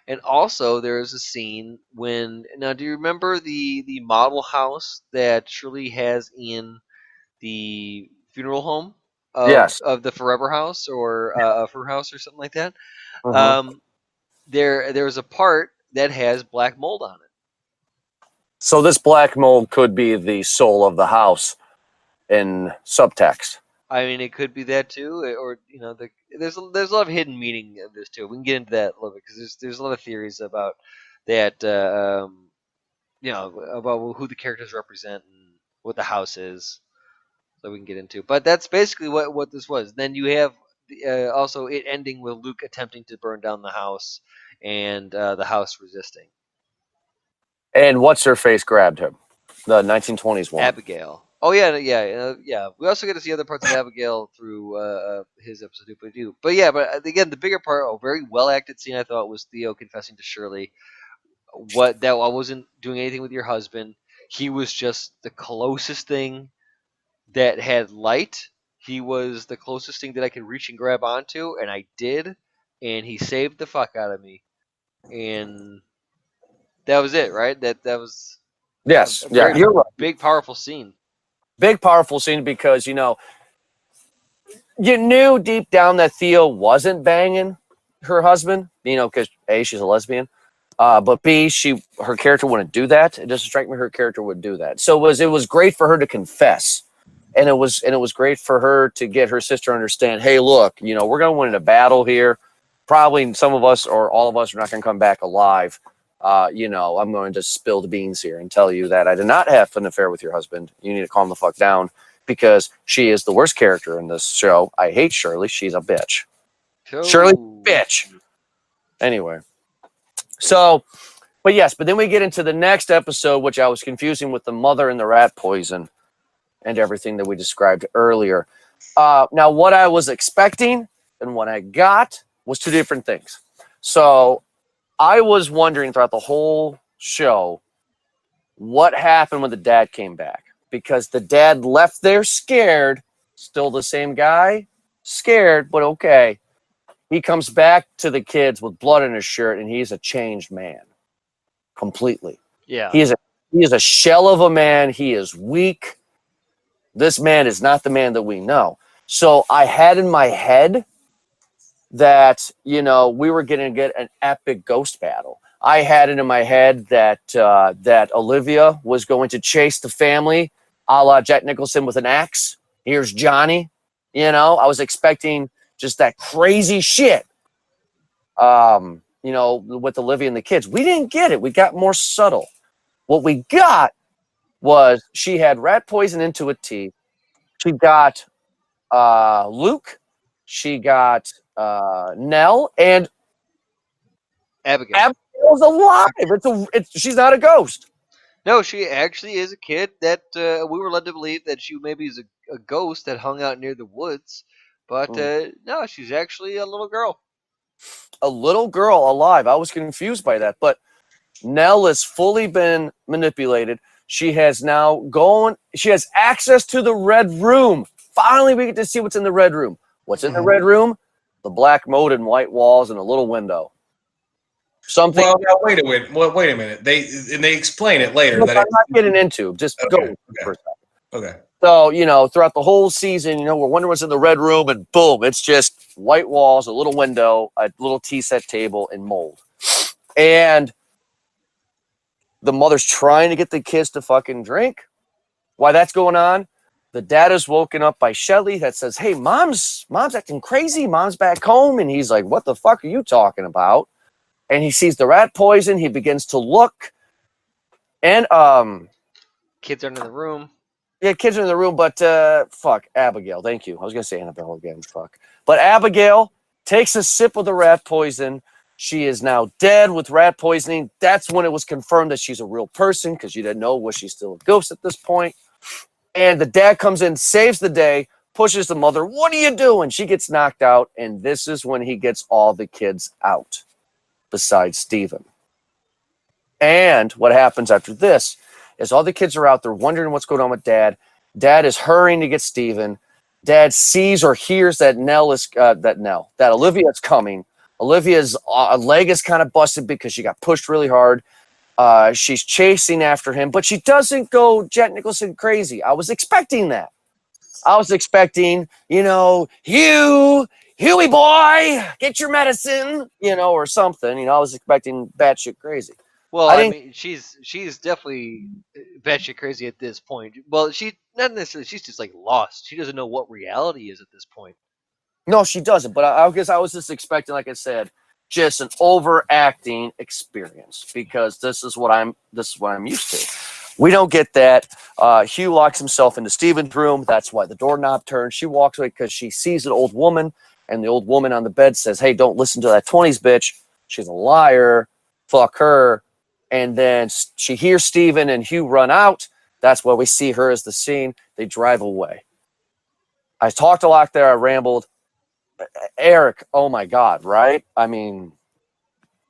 and also there's a scene when now do you remember the model house that Shirley has in the funeral home Yes. of the Forever House or of her house or something like that? Mhm. Um, there's a part that has black mold on it. So this black mold could be the soul of the house in subtext. I mean, it could be that too, or there's a lot of hidden meaning in this too. We can get into that a little bit because there's a lot of theories about that. About who the characters represent and what the house is, that we can get into. But that's basically what this was. Then you have also it ending with Luke attempting to burn down the house and the house resisting. And what's her face grabbed him? The 1920s one. Abigail. Oh yeah. We also get to see other parts of Abigail through his episode too. But yeah, but again, the bigger part, a very well acted scene, I thought, was Theo confessing to Shirley that I wasn't doing anything with your husband. He was just the closest thing that had light. He was the closest thing that I could reach and grab onto, and I did, and he saved the fuck out of me. And that was it, right? That was Yes. a Yeah. very You're right. big, powerful scene. Big, powerful scene because, you knew deep down that Theo wasn't banging her husband, because A, she's a lesbian. But B, her character wouldn't do that. It doesn't strike me her character would do that. So it was great for her to confess. And it was great for her to get her sister to understand, hey, look, we're going to win a battle here. Probably some of us or all of us are not going to come back alive. I'm going to spill the beans here and tell you that I did not have an affair with your husband. You need to calm the fuck down because she is the worst character in this show. I hate Shirley. She's a bitch. Shirley, bitch. Anyway. So, but then we get into the next episode, which I was confusing with the mother and the rat poison and everything that we described earlier. Now, what I was expecting and what I got was two different things. So I was wondering throughout the whole show what happened when the dad came back, because the dad left there scared, still the same guy, scared, but okay. He comes back to the kids with blood in his shirt, and he's a changed man completely. Yeah. He is a shell of a man. He is weak. This man is not the man that we know. So I had in my head that, we were going to get an epic ghost battle. I had it in my head that that Olivia was going to chase the family a la Jack Nicholson with an axe. Here's Johnny. I was expecting just that crazy shit, with Olivia and the kids. We didn't get it. We got more subtle. What we got was she had rat poison into a tea. She got Luke. She got Nell, and Abigail. Abigail's alive. She's not a ghost. No, she actually is a kid that we were led to believe that she maybe is a ghost that hung out near the woods. But no, she's actually a little girl. A little girl alive. I was confused by that. But Nell has fully been manipulated. She has she has access to the red room. Finally, we get to see what's in the red room. What's in the red room? The black mold and white walls and a little window. Something. Well, now, wait a minute. They explain it later. That I'm not getting into. Just go for a second. Okay. So, throughout the whole season, we're wondering what's in the red room, and boom, it's just white walls, a little window, a little tea set table, and mold. And the mother's trying to get the kids to fucking drink. While that's going on, the dad is woken up by Shelly that says, hey, mom's acting crazy. Mom's back home. And he's like, what the fuck are you talking about? And he sees the rat poison. He begins to look. And kids are in the room. Yeah, kids are in the room, but fuck, Abigail. Thank you. I was going to say Annabelle again. Fuck. But Abigail takes a sip of the rat poison. She is now dead with rat poisoning. That's when it was confirmed that she's a real person, because you didn't know, was she still a ghost at this point? And the dad comes in, saves the day, pushes the mother. What are you doing? She gets knocked out, and this is when he gets all the kids out, besides Steven. And what happens after this is all the kids are out there wondering what's going on with Dad. Dad is hurrying to get Steven. Dad sees or hears that Olivia is coming. Olivia's leg is kind of busted because she got pushed really hard. She's chasing after him, but she doesn't go Jack Nicholson crazy. I was expecting that. I was expecting, Huey boy, get your medicine, or something. I was expecting batshit crazy. Well, I mean, she's definitely batshit crazy at this point. Well, not necessarily. She's just like lost. She doesn't know what reality is at this point. No, she doesn't. But I guess I was just expecting, like I said, just an overacting experience because this is what I'm used to. We don't get that. Hugh locks himself into Steven's room. That's why the doorknob turns. She walks away because she sees an old woman, and the old woman on the bed says, "Hey, don't listen to that 20s bitch. She's a liar. Fuck her." And then she hears Steven and Hugh run out. That's why we see her as the scene. They drive away. I talked a lot there. I rambled. Eric, oh my God, right? I mean,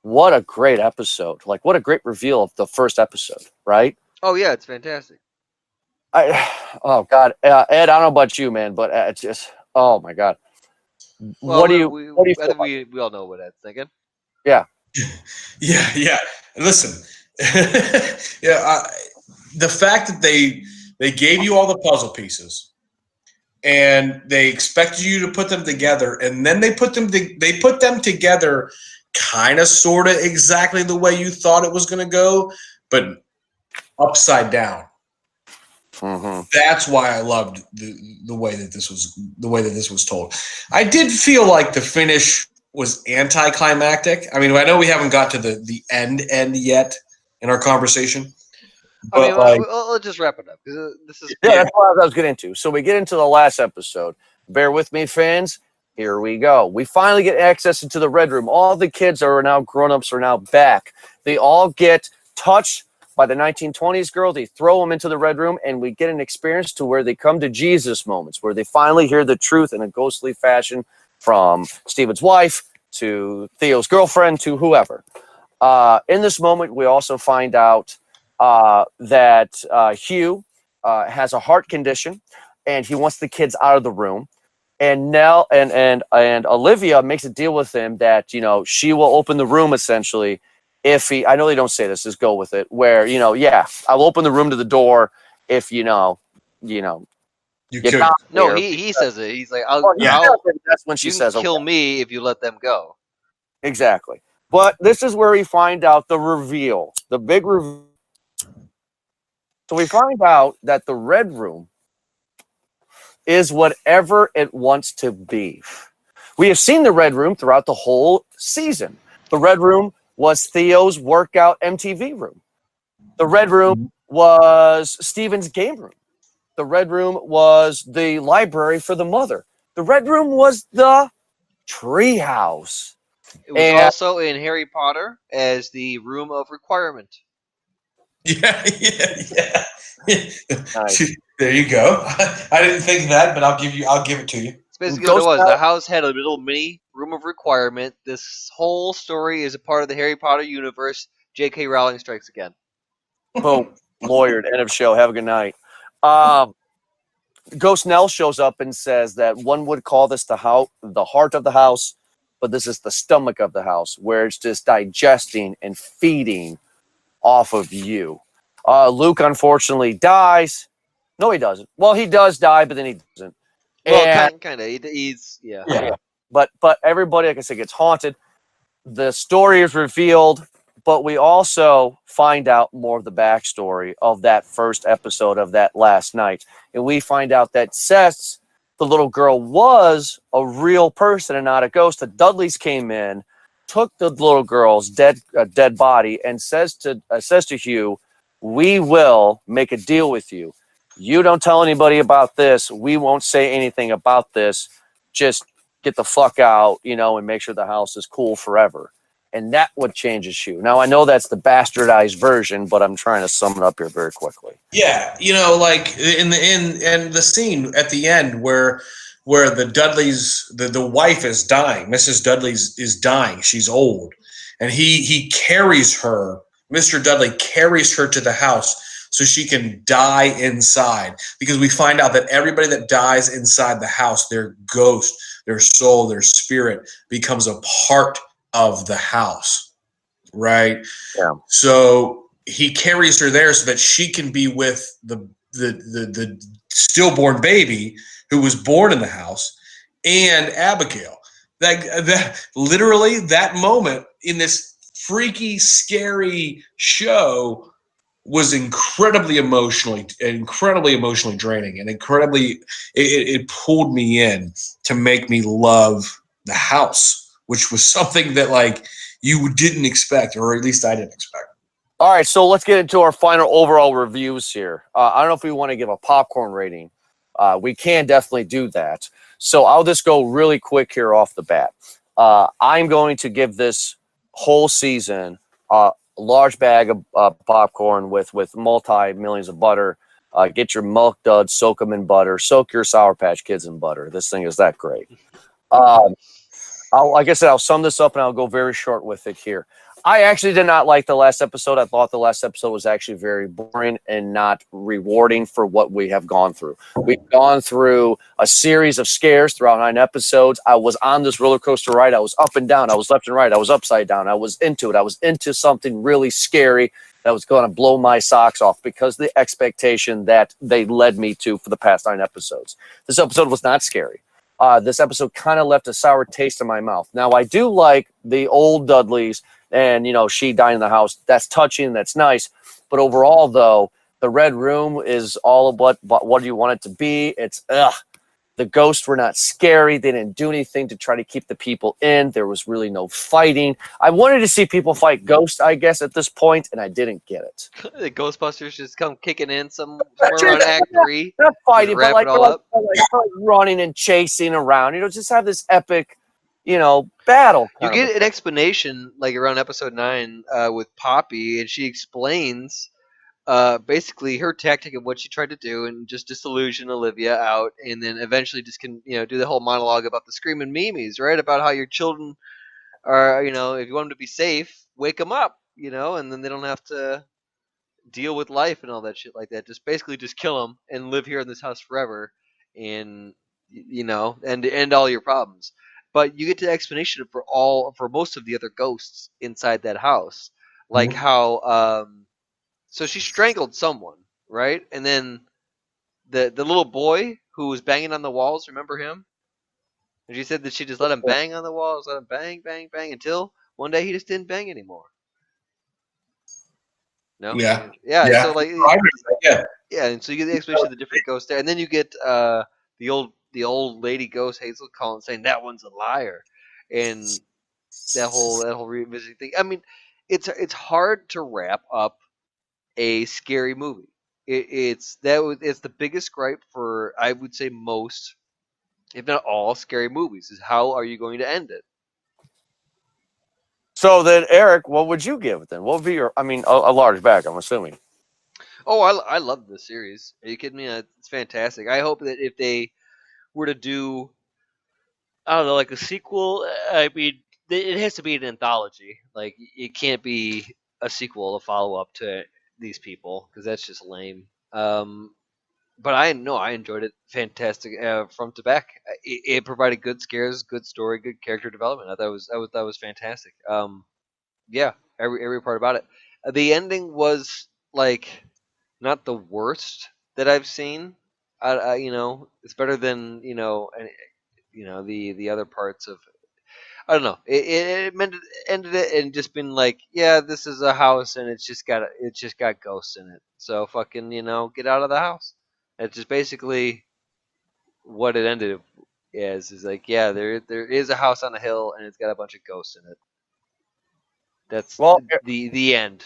what a great episode. Like, what a great reveal of the first episode, right? Oh, yeah, it's fantastic. Oh, God. Ed, I don't know about you, man, but it's just, oh my God. Well, what do you I think we all know what Ed's thinking. Yeah. Yeah. Listen, the fact that they gave you all the puzzle pieces and they expected you to put them together, and then they put them together kind of sort of exactly the way you thought it was going to go, but upside down. Mm-hmm. That's why I loved the way that this was told. I did feel like the finish was anticlimactic. I mean, I know we haven't got to the end yet in our conversation. But let's just wrap it up. This is that's what I was getting into. So we get into the last episode. Bear with me, fans. Here we go. We finally get access into the Red Room. All the kids are now grown-ups are now back. They all get touched by the 1920s girl. They throw them into the Red Room, and we get an experience to where they come to Jesus moments, where they finally hear the truth in a ghostly fashion from Steven's wife to Theo's girlfriend to whoever. In this moment, we also find out that Hugh has a heart condition, and he wants the kids out of the room. And Nell and Olivia makes a deal with him that she will open the room essentially if he. I know they don't say this. Just go with it. Where I'll open the room to the door if you could. No, he says it. He's like, that's when she says, "Kill me if you let them go." Exactly. But this is where we find out the reveal, the big reveal. So we find out that the Red Room is whatever it wants to be. We have seen the Red Room throughout the whole season. The Red Room was Theo's workout MTV room. The Red Room was Steven's game room. The Red Room was the library for the mother. The Red Room was the treehouse. It was also in Harry Potter as the room of requirement. Yeah. Nice. There you go. I didn't think of that, but I'll give it to you. It's basically what it was. The house had a little mini room of requirement. This whole story is a part of the Harry Potter universe. J.K. Rowling strikes again. Boom. Lawyered. End of show. Have a good night. Ghost Nell shows up and says that one would call this the heart of the house, but this is the stomach of the house, where it's just digesting and feeding off of you. Luke unfortunately dies. No, he doesn't. Well, he does die, but then he doesn't. Well, kind of. He's yeah. But everybody, like I said, gets haunted. The story is revealed, but we also find out more of the backstory of that first episode of that last night, and we find out that Seth, the little girl, was a real person and not a ghost. The Dudleys came in, took the little girl's dead body, and says to Hugh, "We will make a deal with you. You don't tell anybody about this. We won't say anything about this. Just get the fuck out, and make sure the house is cool forever." And that would change Hugh. Now, I know that's the bastardized version, but I'm trying to sum it up here very quickly. Yeah, like in the scene at the end where the Dudleys, the wife is dying. Mrs. Dudley is dying. She's old, and he carries her Mr. Dudley carries her to the house so she can die inside, because we find out that everybody that dies inside the house, their ghost, their soul, their spirit becomes a part of the house, right? Yeah. So he carries her there so that she can be with the stillborn baby who was born in the house, and Abigail. That literally, that moment in this freaky, scary show was incredibly emotionally draining, and it pulled me in to make me love the house, which was something that like you didn't expect, or at least I didn't expect. All right, so let's get into our final overall reviews here. I don't know if we want to give a popcorn rating. We can definitely do that. So I'll just go really quick here off the bat. I'm going to give this whole season a large bag of popcorn with multi-millions of butter. Get your Milk Duds, soak them in butter. Soak your Sour Patch Kids in butter. This thing is that great. Like I said, I'll sum this up and I'll go very short with it here. I actually did not like the last episode. I thought the last episode was actually very boring and not rewarding for what we have gone through. We've gone through a series of scares throughout 9 episodes. I was on this roller coaster ride. I was up and down. I was left and right. I was upside down. I was into it. I was into something really scary that was going to blow my socks off because of the expectation that they led me to for the past 9 episodes. This episode was not scary. This episode kind of left a sour taste in my mouth. Now, I do like the old Dudleys and, she dying in the house. That's touching. That's nice. But overall, though, the Red Room is all about what do you want it to be. It's, the ghosts were not scary. They didn't do anything to try to keep the people in. There was really no fighting. I wanted to see people fight ghosts, I guess, at this point, and I didn't get it. The Ghostbusters just come kicking in somewhere around Act 3. Not fighting, but wrap it all up. like running and chasing around. Just have this epic, battle. You get an explanation like around episode 9 with Poppy, and she explains basically her tactic of what she tried to do and just disillusion Olivia out, and then eventually just can do the whole monologue about the screaming memes, right? About how your children are, if you want them to be safe, wake them up, and then they don't have to deal with life and all that shit like that. Just basically just kill them and live here in this house forever, and and end all your problems. But you get the explanation for most of the other ghosts inside that house, like how so she strangled someone, right? And then the little boy who was banging on the walls, remember him? And she said that she just let him bang on the walls, let him bang, bang, bang, until one day he just didn't bang anymore. No? Yeah. Yeah. So like, yeah. Yeah, and so you get the explanation of the different ghosts there, and then you get the old lady ghost Hazel Collins saying that one's a liar, and that whole revisiting thing. I mean, it's hard to wrap up a scary movie. It's the biggest gripe for, I would say, most, if not all, scary movies is how are you going to end it? So then, Eric, what would you give it then? What would be your? I mean, a large bag, I'm assuming. Oh, I love this series. Are you kidding me? It's fantastic. I hope that if they were to do, I don't know, like a sequel, I mean, it has to be an anthology. Like, it can't be a sequel, a follow up to these people, because that's just lame. But I enjoyed it. Fantastic front to back. It provided good scares, good story, good character development. I thought it was fantastic. Yeah, every part about it. The ending was like not the worst that I've seen. It's better than the other parts of. I don't know. It ended it and just been like, yeah, this is a house and it's just got ghosts in it. So fucking get out of the house. It's just basically what it ended as is like, yeah, there is a house on a hill and it's got a bunch of ghosts in it. That's the end.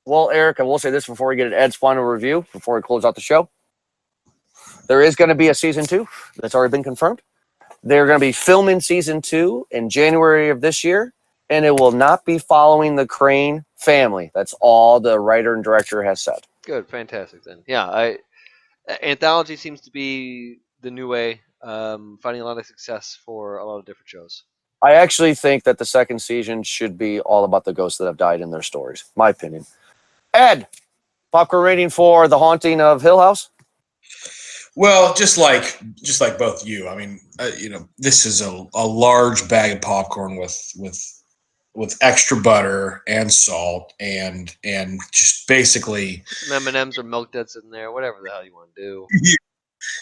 Well, Eric, I will say this before we get Ed's final review, before we close out the show. There is going to be a season 2 that's already been confirmed. They're going to be filming season 2 in January of this year, and it will not be following the Crane family. That's all the writer and director has said. Good, fantastic then. Yeah, anthology seems to be the new way, finding a lot of success for a lot of different shows. I actually think that the second season should be all about the ghosts that have died in their stories. My opinion. Ed, popcorn rating for The Haunting of Hill House? Well, just like both you, I mean, this is a large bag of popcorn with extra butter and salt and just basically Some M&Ms or Milk Duds in there, whatever the hell you want to do.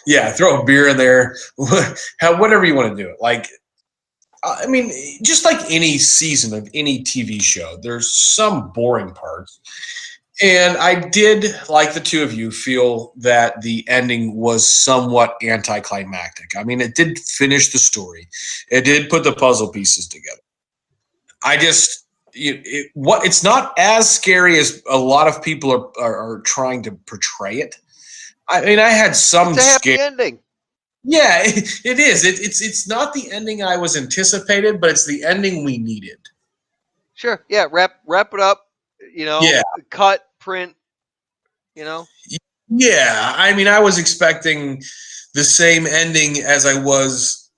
yeah, throw a beer in there, whatever you want to do it. Like, I mean, just like any season of any TV show, there's some boring parts. And I did, like the two of you, feel that the ending was somewhat anticlimactic. I mean, it did finish the story. It did put the puzzle pieces together. I just, it's not as scary as a lot of people are trying to portray it. I mean, I had some It's a happy ending. Yeah, it is. It's not the ending I was anticipated, but it's the ending we needed. Sure. Yeah. Wrap it up. Yeah. Cut, print. Yeah, I mean, I was expecting the same ending as I was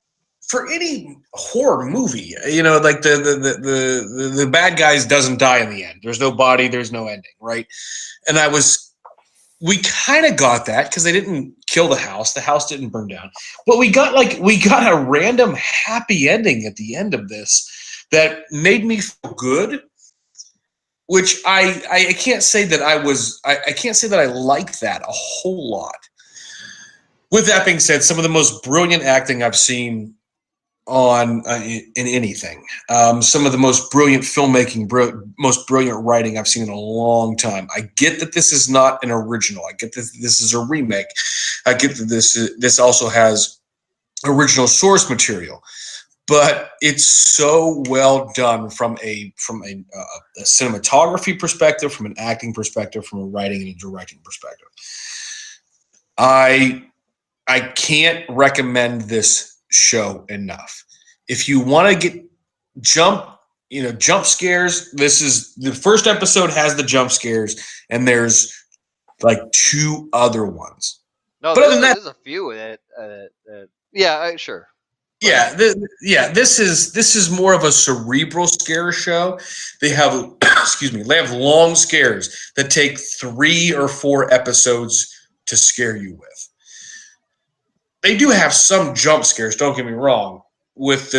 for any horror movie. Like the bad guys doesn't die in the end. There's no body. There's no ending, right? And we kind of got that because they didn't kill the house. The house didn't burn down, but we got a random happy ending at the end of this that made me feel good. Which I can't say that I can't say that I liked that a whole lot. With that being said, some of the most brilliant acting I've seen in anything. Some of the most brilliant filmmaking, most brilliant writing I've seen in a long time. I get that this is not an original. I get that this is a remake. I get that this also has original source material. But it's so well done from a cinematography perspective, from an acting perspective, from a writing and a directing perspective. I can't recommend this show enough. If you want to get jump scares, this is the first episode has the jump scares, and there's like 2 other ones. No, but other than that, there's a few. Yeah, sure. Yeah, this is more of a cerebral scare show. They have they have long scares that take 3 or 4 episodes to scare you with. They do have some jump scares, don't get me wrong, with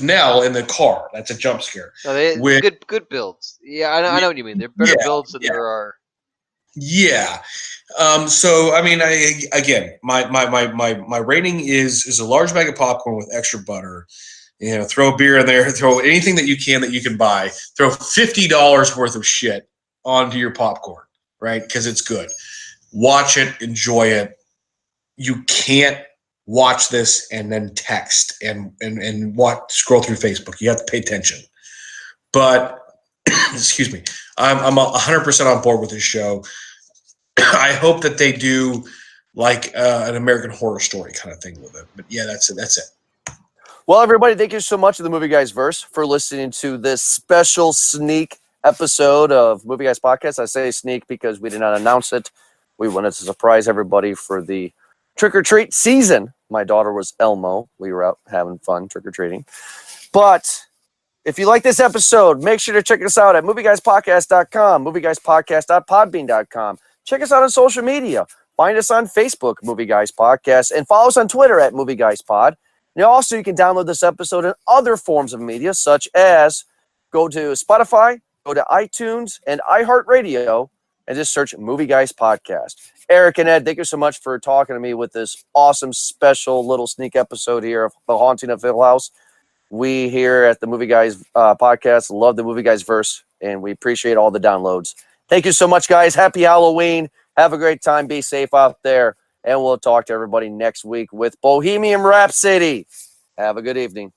Nell in the car. That's a jump scare. No, good builds. Yeah, I know what you mean. They're better builds than there are. Yeah. So I mean, my rating is a large bag of popcorn with extra butter. Throw a beer in there, throw anything that you can buy. Throw $50 worth of shit onto your popcorn, right? Because it's good. Watch it, enjoy it. You can't watch this and then text and scroll through Facebook. You have to pay attention. But excuse me, I'm 100% on board with this show. I hope that they do like an American Horror Story kind of thing with it. But yeah, that's it. Well, everybody, thank you so much to the Movie Guys Verse for listening to this special sneak episode of Movie Guys Podcast. I say sneak because we did not announce it. We wanted to surprise everybody for the trick-or-treat season. My daughter was Elmo. We were out having fun trick-or-treating. But if you like this episode, make sure to check us out at movieguyspodcast.com, movieguyspodcast.podbean.com. Check us out on social media. Find us on Facebook, Movie Guys Podcast, and follow us on Twitter at Movie Guys Pod. And also, you can download this episode in other forms of media, such as go to Spotify, go to iTunes, and iHeartRadio, and just search Movie Guys Podcast. Eric and Ed, thank you so much for talking to me with this awesome, special little sneak episode here of The Haunting of Hill House. We here at the Movie Guys Podcast love the Movie Guys Verse, and we appreciate all the downloads. Thank you so much, guys. Happy Halloween. Have a great time. Be safe out there. And we'll talk to everybody next week with Bohemian Rhapsody. Have a good evening.